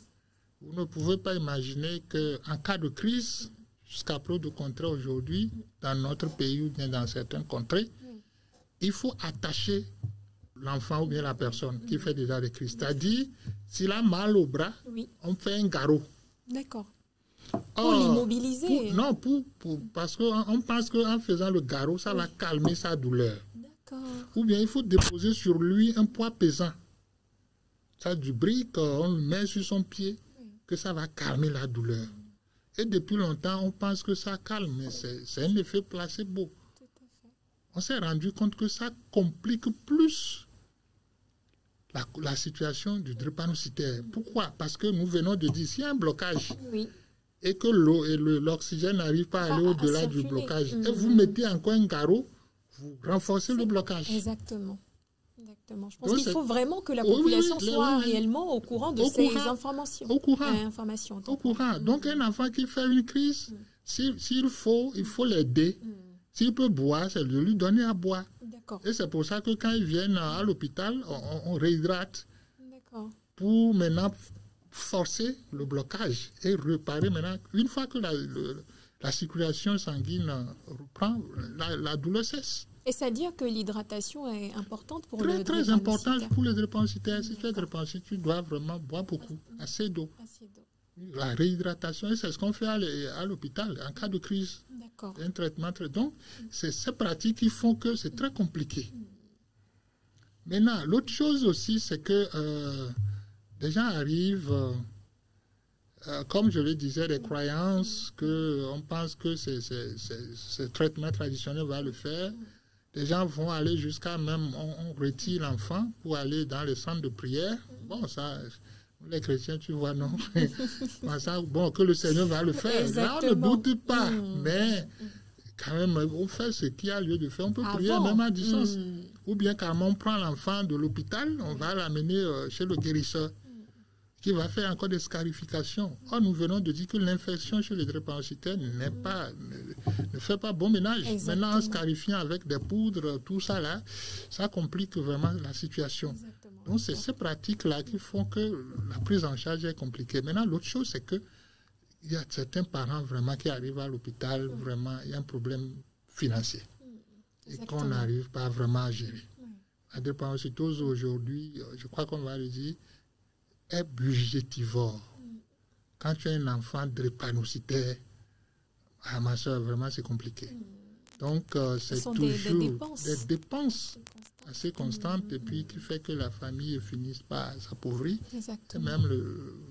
Vous ne pouvez pas imaginer qu'en cas de crise, jusqu'à preuve du contraire aujourd'hui, dans notre pays ou bien dans certaines contrées, il faut attacher l'enfant ou bien la personne qui fait déjà des crises. C'est-à-dire, s'il a mal au bras, on fait un garrot. D'accord. Pour l'immobiliser. Non, parce qu'on pense qu'en faisant le garrot, ça va calmer sa douleur. Ou bien il faut déposer sur lui un poids pesant. Ça, du brique, on le met sur son pied, que ça va calmer la douleur. Et depuis longtemps, on pense que ça calme, mais c'est un effet placebo. Tout à fait. On s'est rendu compte que ça complique plus la situation du drépanocytaire. Pourquoi? Parce que nous venons de dire, s'il y a un blocage et que l'eau et l'oxygène n'arrivent pas à aller au-delà du blocage, et vous mettez encore un garrot, vous renforcez le blocage. Exactement. Je pense qu'il faut vraiment que la population soit réellement au courant de ces informations. Au courant. Donc, un enfant qui fait une crise, il faut l'aider. S'il peut boire, c'est de lui donner à boire. Et c'est pour ça que quand ils viennent à l'hôpital, on réhydrate pour maintenant forcer le blocage et réparer maintenant. Une fois que la circulation sanguine reprend, la douleur cesse. Et c'est-à-dire que l'hydratation est importante pour le drépanocytaire. Très importante pour les drépanocytaires. Si tu es drépanocytaire, tu dois vraiment boire beaucoup, assez d'eau. La réhydratation, c'est ce qu'on fait à l'hôpital en cas de crise. Un traitement donc, c'est ces pratiques qui font que c'est très compliqué. Maintenant, l'autre chose aussi, c'est que des gens arrivent, comme je le disais, des croyances, qu'on pense que ce traitement traditionnel va le faire. Les gens vont aller jusqu'à même, on retire l'enfant pour aller dans les centres de prière. Bon, ça, les chrétiens, tu vois, non. Bon, que le Seigneur va le faire. Exactement. Là, on ne doute pas. Mais quand même, on fait ce qu'il y a lieu de faire. On peut prier même à distance. Ou bien carrément, on prend l'enfant de l'hôpital, on va l'amener chez le guérisseur, qui va faire encore des scarifications. Or, nous venons de dire que l'infection chez les drépanocytaires ne fait pas bon ménage. Exactement. Maintenant, en scarifiant avec des poudres, tout ça là, ça complique vraiment la situation. Exactement. Donc, c'est ces pratiques-là qui font que la prise en charge est compliquée. Maintenant, l'autre chose, c'est que il y a certains parents vraiment qui arrivent à l'hôpital, vraiment, il y a un problème financier et qu'on n'arrive pas vraiment à gérer. La drépanocytose aujourd'hui, je crois qu'on va le dire, est budgétivore. Quand tu as un enfant drépanocytaire, ma soeur, vraiment c'est compliqué. Donc c'est toujours des dépenses assez constantes et puis qui fait que la famille finisse par s'appauvrir. Et même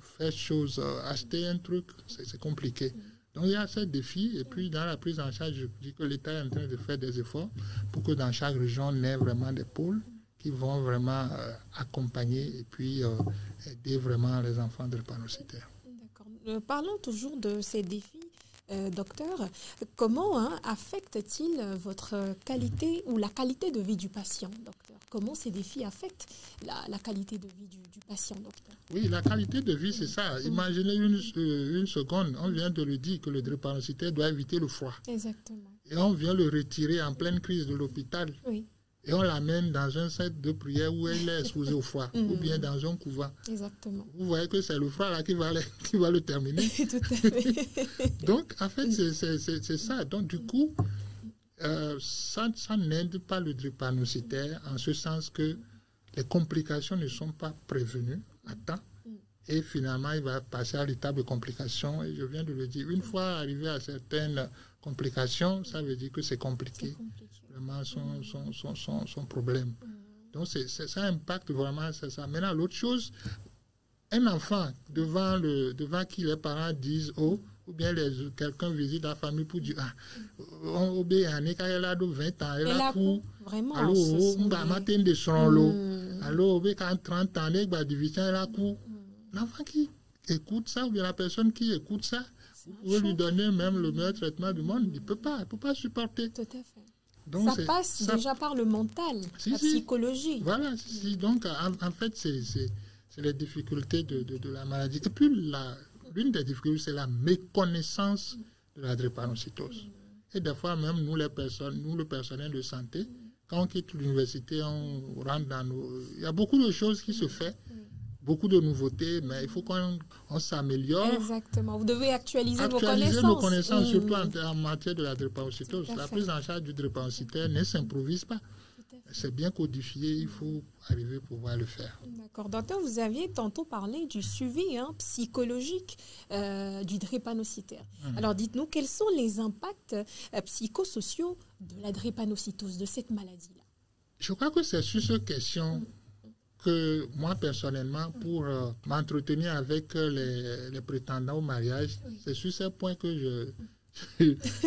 faire chose, acheter un truc, c'est compliqué. Donc il y a ces défis et puis dans la prise en charge, je dis que l'État est en train de faire des efforts pour que dans chaque région, on ait vraiment des pôles qui vont vraiment accompagner et puis aider vraiment les enfants drépanocytaires. D'accord. Parlons toujours de ces défis, docteur. Comment affectent-ils votre qualité ou la qualité de vie du patient, docteur? Comment ces défis affectent la qualité de vie du patient, docteur? Oui, la qualité de vie, c'est ça. Imaginez une seconde, on vient de le dire que le drépanocytaire doit éviter le froid. Exactement. Et on vient le retirer en pleine crise de l'hôpital. Oui. Et on l'amène dans un set de prière où elle est exposée au froid, ou bien dans un couvent. Exactement. Vous voyez que c'est le froid là qui va le terminer. Tout à fait. Donc, en fait, c'est ça. Donc, du coup, ça n'aide pas le drépanocytaire en ce sens que les complications ne sont pas prévenues à temps. Et finalement, il va passer à l'étape de complications. Et je viens de le dire, une fois arrivé à certaines complications, ça veut dire que c'est compliqué. Vraiment son problème. Donc ça impacte vraiment ça. Maintenant, l'autre chose, un enfant devant qui les parents disent oh, ou bien quelqu'un visite la famille pour dire on obéit à quand elle a 20 ans, elle a pour alors on va matin de son lot. Alors quand 30 ans, elle va diviser elle a pour l'enfant qui écoute ça ou bien la personne qui écoute ça, vous pouvez lui donner même le meilleur traitement du monde, il peut pas supporter. Tout à fait. Donc, ça passe déjà par le mental, la psychologie. Voilà, donc en fait, c'est les difficultés de la maladie. Et puis, l'une des difficultés, c'est la méconnaissance de la drépanocytose. Et des fois, même nous, le personnel de santé, quand on quitte l'université, on rentre dans il y a beaucoup de choses qui se font. Beaucoup de nouveautés, mais il faut qu'on s'améliore. Exactement. Vous devez actualiser vos connaissances. Actualiser nos connaissances, surtout en matière de la drépanocytose. La prise en charge du drépanocytaire ne s'improvise pas. C'est bien codifié, il faut arriver à pouvoir le faire. D'accord. Docteur, vous aviez tantôt parlé du suivi psychologique du drépanocytaire. Alors, dites-nous, quels sont les impacts psychosociaux de la drépanocytose, de cette maladie-là? Je crois que c'est sur cette question que moi, personnellement, pour m'entretenir avec les prétendants au mariage, c'est sur ce point que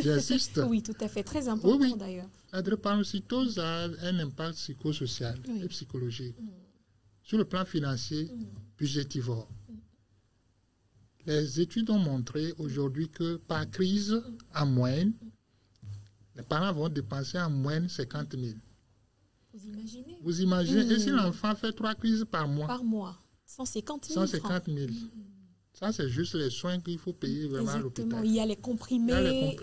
j'insiste. Oui, tout à fait. Très important, d'ailleurs. La drépanocytose a un impact psychosocial et psychologique. Sur le plan financier, budgétivore. Les études ont montré aujourd'hui que par crise, en moyenne, les parents vont dépenser en moyenne 50 000. Vous imaginez. Et si l'enfant fait 3 crises par mois? Par mois. 150 000 150 000. Ça, c'est juste les soins qu'il faut payer vraiment à l'hôpital. Il y a les comprimés.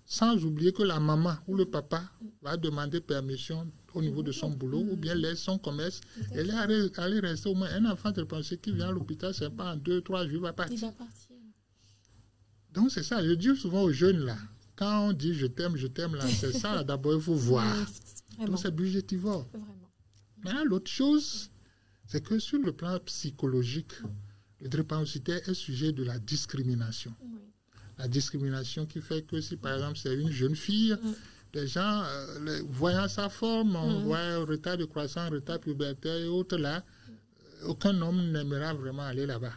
Sans oublier que la maman ou le papa va demander permission au niveau de son boulot ou bien laisse son commerce. Elle est allée rester au moins un enfant de pensée qui vient à l'hôpital, c'est pas en 2-3 jours, il va partir. Donc, c'est ça. Je dis souvent aux jeunes là. Quand on dit je t'aime, là, c'est ça, d'abord, il faut voir. Donc, c'est budgétivore. Maintenant, l'autre chose, c'est que sur le plan psychologique, le drépanocytaire est sujet de la discrimination. La discrimination qui fait que si, par exemple, c'est une jeune fille, les gens, voyant sa forme, on voit retard de croissance, retard pubertaire et autres là, aucun homme n'aimera vraiment aller là-bas.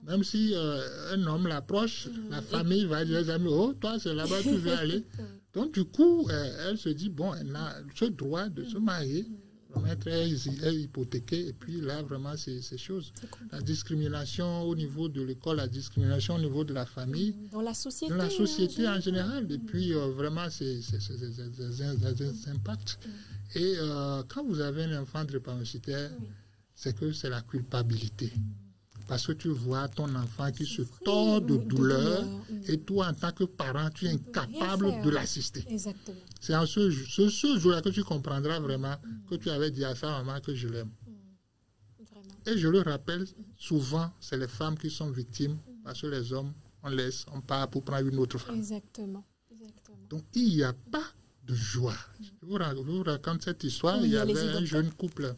Même si un homme l'approche, la famille va dire aux amis, oh, toi, c'est là-bas que tu veux aller. Donc, du coup, elle se dit, bon, elle a ce droit de se marier, vraiment très hypothéqué. Et puis là, vraiment, c'est ces choses. La discrimination au niveau de l'école, la discrimination au niveau de la famille. Dans la société. Dans la société en général. Et puis, vraiment, c'est des impacts. Et quand vous avez un enfant drépanocytaire, c'est que c'est la culpabilité. Parce que tu vois ton enfant qui se tord de douleur et toi, en tant que parent, tu es incapable de l'assister. Exactement. C'est en ce jour-là que tu comprendras vraiment que tu avais dit à sa maman que je l'aime. Et je le rappelle, souvent, c'est les femmes qui sont victimes Parce que les hommes, on laisse, on part pour prendre une autre femme. Exactement. Donc, il n'y a pas de joie. Je vous raconte cette histoire. Il y avait un jeune couple.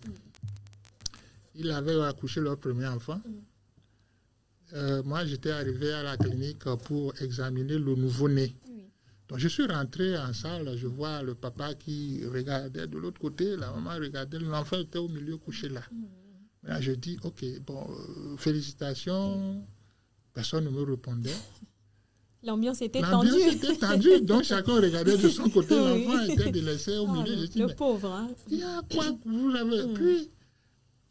Ils avaient accouché leur premier enfant. Moi, j'étais arrivé à la clinique pour examiner le nouveau-né. Donc, je suis rentré en salle, je vois le papa qui regardait de l'autre côté, la maman regardait, l'enfant était au milieu couché là. Là, je dis, ok, bon, félicitations. Personne ne me répondait. L'ambiance était tendue. L'ambiance était tendue, donc chacun regardait de son côté. L'enfant était délaissé au milieu. Je dis, le pauvre. Hein. Il y a quoi que vous avez Puis,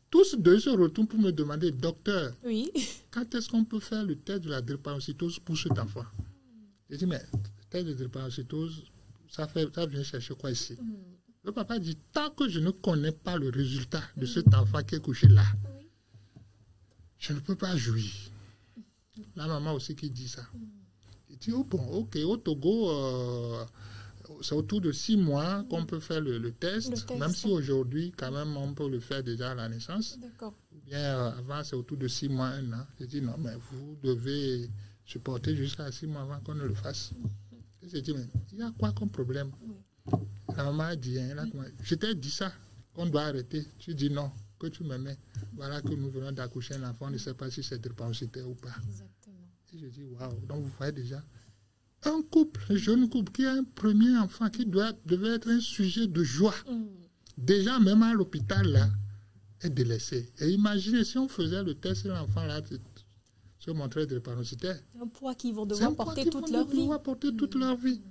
tous deux se retournent pour me demander, docteur, quand est-ce qu'on peut faire le test de la drépanocytose pour cet enfant? Je dis, mais le test de drépanocytose, ça vient chercher quoi ici? Le papa dit, tant que je ne connais pas le résultat de cet enfant qui est couché là, je ne peux pas jouir. La maman aussi qui dit ça. Je dis, oh bon, ok, au Togo, c'est autour de 6 mois qu'on peut faire le test, même si aujourd'hui, quand même, on peut le faire déjà à la naissance. D'accord. Bien, avant, c'est autour de 6 mois, 1 an. Je dis, non, mais vous devez supporter jusqu'à 6 mois avant qu'on ne le fasse. Je dis, mais il y a quoi comme problème? La maman a dit, je t'ai dit ça, qu'on doit arrêter. Tu dis non, que tu me mets. Voilà que nous venons d'accoucher un enfant, on ne sait pas si c'est drépanocytaire ou pas. Exactement. Et je dis, waouh, donc vous voyez déjà, un couple, un jeune couple qui a un premier enfant qui devait être un sujet de joie. Déjà, même à l'hôpital, là, est délaissé. Et imaginez si on faisait le test et l'enfant, là, se montrait drépanocytaire. C'est un poids qu'ils vont devoir porter toute leur vie. Toute leur vie.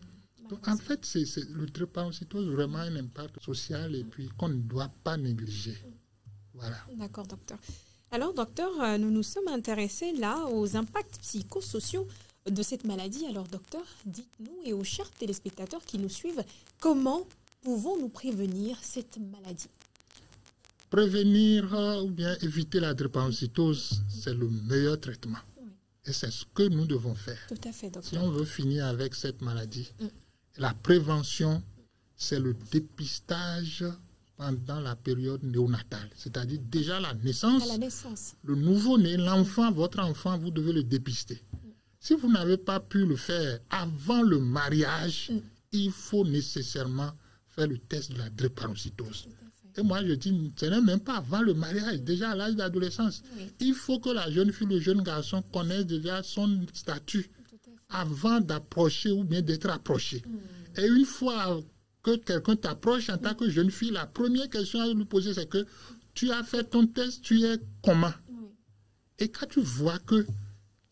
Donc, en fait, c'est le drépanocytose vraiment un impact social et puis qu'on ne doit pas négliger. Voilà. D'accord, docteur. Alors, docteur, nous nous sommes intéressés là aux impacts psychosociaux de cette maladie. Alors, docteur, dites-nous et aux chers téléspectateurs qui nous suivent, comment pouvons-nous prévenir cette maladie? Prévenir ou bien éviter la drépanocytose, c'est le meilleur traitement. Et c'est ce que nous devons faire. Tout à fait, docteur. Si on veut finir avec cette maladie, la prévention, c'est le dépistage pendant la période néonatale, c'est-à-dire déjà la naissance. À la naissance. Le nouveau-né, l'enfant, votre enfant, vous devez le dépister. Si vous n'avez pas pu le faire avant le mariage, il faut nécessairement faire le test de la drépanocytose. Et moi, je dis, ce n'est même pas avant le mariage, déjà à l'âge d'adolescence. Il faut que la jeune fille, le jeune garçon connaisse déjà son statut avant d'approcher ou bien d'être approché. Et une fois que quelqu'un t'approche en tant que jeune fille, la première question à lui poser, c'est que tu as fait ton test, tu es comment? Et quand tu vois que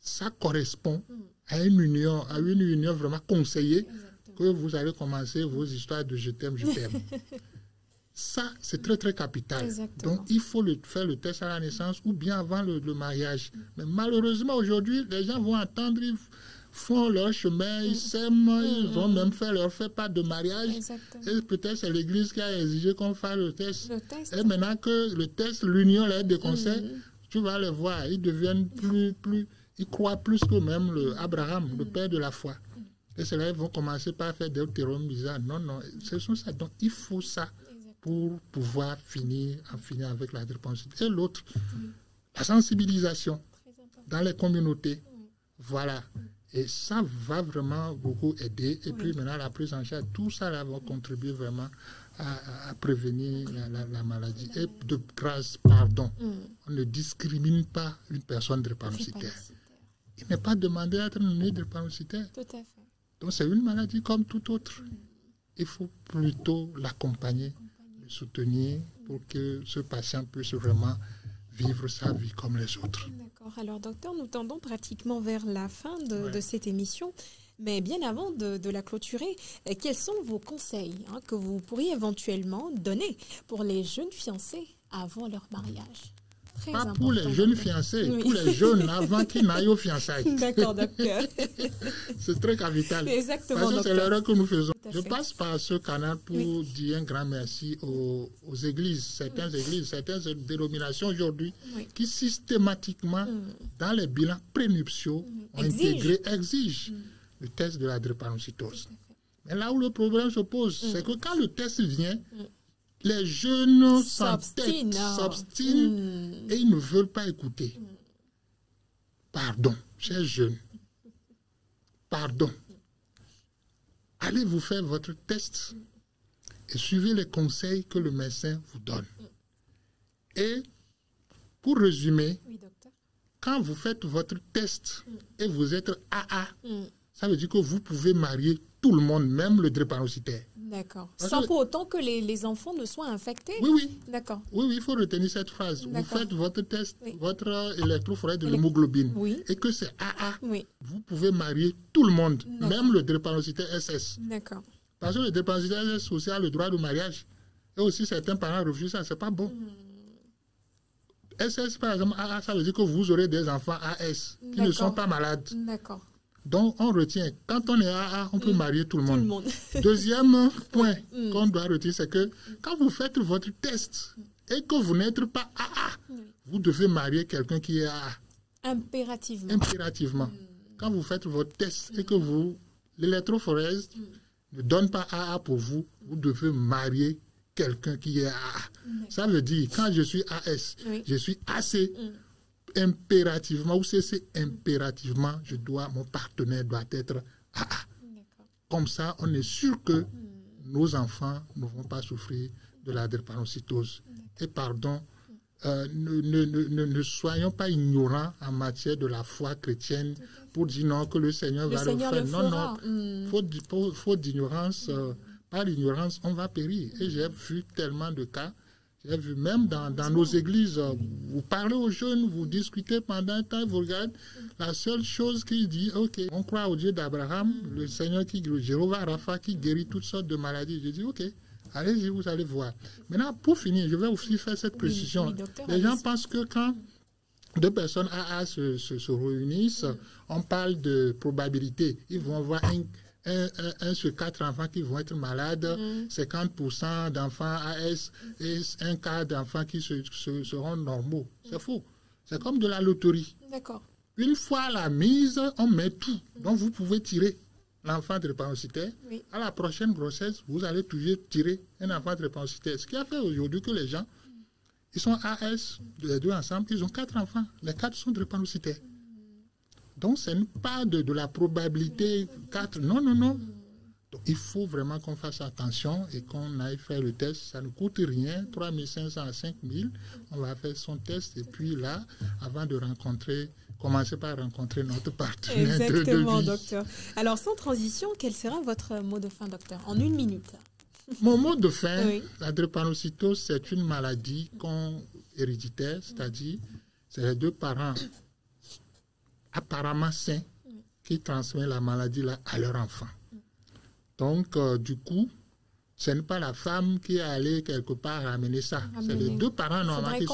ça correspond à une union vraiment conseillée, que vous allez commencer vos histoires de je t'aime, je t'aime. Ça, c'est très, très capital. Exactement. Donc, il faut faire le test à la naissance ou bien avant le mariage. Mais malheureusement, aujourd'hui, les gens vont attendre, ils font leur chemin, ils s'aiment, ils vont même faire leur fait pas de mariage. Et peut-être c'est l'Église qui a exigé qu'on fasse le test. Et maintenant que le test, l'union là, de conseil, tu vas le voir, ils deviennent ils croient plus que même Abraham, le père de la foi. Et c'est là qu'ils vont commencer par faire des théorèmes bizarres. Non, non, ce sont ça. Donc, il faut ça pour pouvoir en finir avec la drépanocytose. Et l'autre, la sensibilisation dans les communautés. Voilà. Et ça va vraiment beaucoup aider. Et puis maintenant, la prise en charge, tout ça là, va contribuer vraiment à prévenir la maladie. Et de grâce, pardon, on ne discrimine pas une personne drépanocytaire. Il n'est pas demandé d'être né drépanocytaire. Tout à fait. Donc c'est une maladie comme toute autre. Il faut plutôt l'accompagner, le soutenir pour que ce patient puisse vraiment vivre sa vie comme les autres. D'accord. Alors docteur, nous tendons pratiquement vers la fin de cette émission. Mais bien avant de la clôturer, quels sont vos conseils que vous pourriez éventuellement donner pour les jeunes fiancés avant leur mariage? Pas pour les jeunes fiancés, pour les jeunes avant qu'ils n'aillent aux fiançailles. D'accord, docteur. C'est très capital. Exactement, parce que c'est l'erreur que nous faisons. Je fait. passe par ce canal pour dire un grand merci aux églises, certaines églises, certaines dénominations aujourd'hui qui systématiquement, dans les bilans prénuptiaux, exigent le test de la drépanocytose. Mais là où le problème se pose, c'est que quand le test vient, les jeunes s'obstinent et ils ne veulent pas écouter. Par pardon, chers jeunes, pardon. Allez vous faire votre test et suivez les conseils que le médecin vous donne. Et pour résumer, quand vous faites votre test et vous êtes AA, ça veut dire que vous pouvez marier tout le monde, même le drépanocytaire. D'accord. Sans pour autant que les enfants ne soient infectés? Oui, oui. D'accord. Oui, il faut retenir cette phrase. Vous faites votre test, votre électrophorèse de l'hémoglobine, et que c'est AA. Vous pouvez marier tout le monde, même le drépanocytaire SS. D'accord. Parce que le drépanocytaire SS aussi a le droit de mariage. Et aussi, certains parents refusent ça, c'est pas bon. SS, par exemple, AA, ça veut dire que vous aurez des enfants AS qui ne sont pas malades. D'accord. Donc, on retient, quand on est AA, on peut marier tout le monde. Deuxième point qu'on doit retenir, c'est que quand vous faites votre test et que vous n'êtes pas AA, vous devez marier quelqu'un qui est AA. Impérativement. Impérativement. Quand vous faites votre test et que l'électrophorèse ne donne pas AA pour vous, vous devez marier quelqu'un qui est AA. Ça veut dire, quand je suis AS, je suis AC, impérativement, ou CC impérativement, mon partenaire doit être AA. Comme ça, on est sûr que nos enfants ne vont pas souffrir de la drépanocytose. Et pardon, ne soyons pas ignorants en matière de la foi chrétienne pour dire non, que le Seigneur va le faire. Non, faute d'ignorance, par l'ignorance, on va périr. Et j'ai vu tellement de cas. J'ai vu même dans nos églises, vous parlez aux jeunes, vous discutez pendant un temps, vous regardez, la seule chose qu'il dit, ok, on croit au Dieu d'Abraham, le Seigneur le Jéhovah Rapha qui guérit toutes sortes de maladies. Je dis, ok, allez-y, vous allez voir. Maintenant, pour finir, je vais aussi faire cette précision. Docteur, les gens pensent que quand deux personnes AA se réunissent, on parle de probabilité. Ils vont avoir un sur 4 enfants qui vont être malades, 50% d'enfants AS et un quart d'enfants qui seront normaux. C'est faux. C'est comme de la loterie. D'accord. Une fois la mise, on met tout. Donc vous pouvez tirer l'enfant drépanocytaire. À la prochaine grossesse, vous allez toujours tirer un enfant drépanocytaire. Ce qui a fait aujourd'hui que les gens, ils sont AS, les deux ensemble, ils ont 4 enfants. Les 4 sont drépanocytaires. Donc, ce n'est pas de la probabilité 4. Non, non, non. Donc, il faut vraiment qu'on fasse attention et qu'on aille faire le test. Ça ne coûte rien, 3 500 à 5 000. On va faire son test et puis là, avant de commencer par rencontrer notre partenaire de vie. Exactement, docteur. Alors, sans transition, quel sera votre mot de fin, docteur? En 1 minute. Mon mot de fin, la drépanocytose, c'est une maladie héréditaire, c'est-à-dire, c'est les deux parents apparemment sains qui transmettent la maladie là à leur enfant. Donc, du coup, ce n'est pas la femme qui est allée quelque part ramener ça. C'est les deux parents normalement qui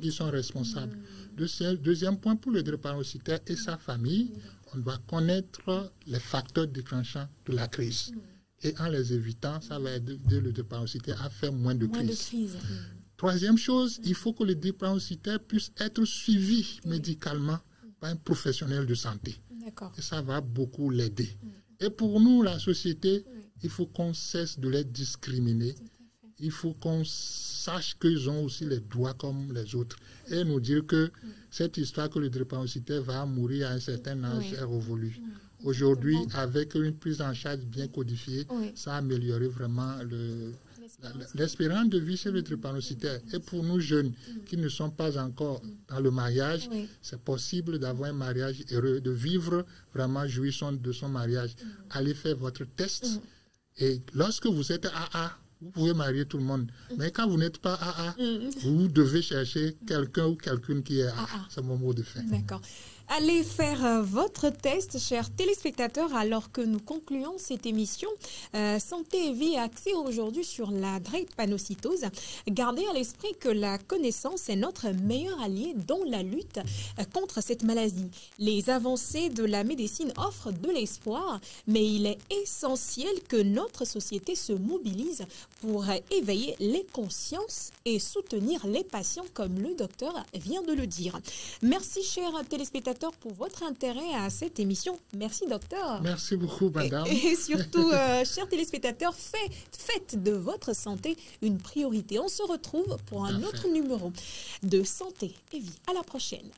qui sont responsables. Deuxième point, pour le drépanocytaire et sa famille, on doit connaître les facteurs déclenchants de la crise. Et en les évitant, ça va aider le drépanocytaire à faire moins de crises. Troisième chose, il faut que le drépanocytaire puisse être suivi médicalement par un professionnel de santé. Et ça va beaucoup l'aider. Et pour nous, la société, il faut qu'on cesse de les discriminer. Il faut qu'on sache qu'ils ont aussi les droits comme les autres. Et nous dire que cette histoire que le drépanocytaire va mourir à un certain âge est révolue. Aujourd'hui, avec une prise en charge bien codifiée, ça a amélioré vraiment l'espérance de vie chez le drépanocytaire. Et pour nous jeunes qui ne sont pas encore dans le mariage, c'est possible d'avoir un mariage heureux, de vivre vraiment jouissant de son mariage. Allez faire votre test et lorsque vous êtes AA, vous pouvez marier tout le monde. Mais quand vous n'êtes pas AA, vous devez chercher quelqu'un ou quelqu'une qui est AA. C'est mon mot de fin. D'accord. Allez faire votre test, chers téléspectateurs, alors que nous concluons cette émission Santé et Vie axée aujourd'hui sur la drépanocytose. Gardez à l'esprit que la connaissance est notre meilleur allié dans la lutte contre cette maladie. Les avancées de la médecine offrent de l'espoir, mais il est essentiel que notre société se mobilise pour éveiller les consciences et soutenir les patients, comme le docteur vient de le dire. Merci, chers téléspectateurs, pour votre intérêt à cette émission. Merci, docteur. Merci beaucoup, madame. Et surtout, chers téléspectateurs, faites de votre santé une priorité. On se retrouve pour un autre numéro de Santé et Vie. À la prochaine.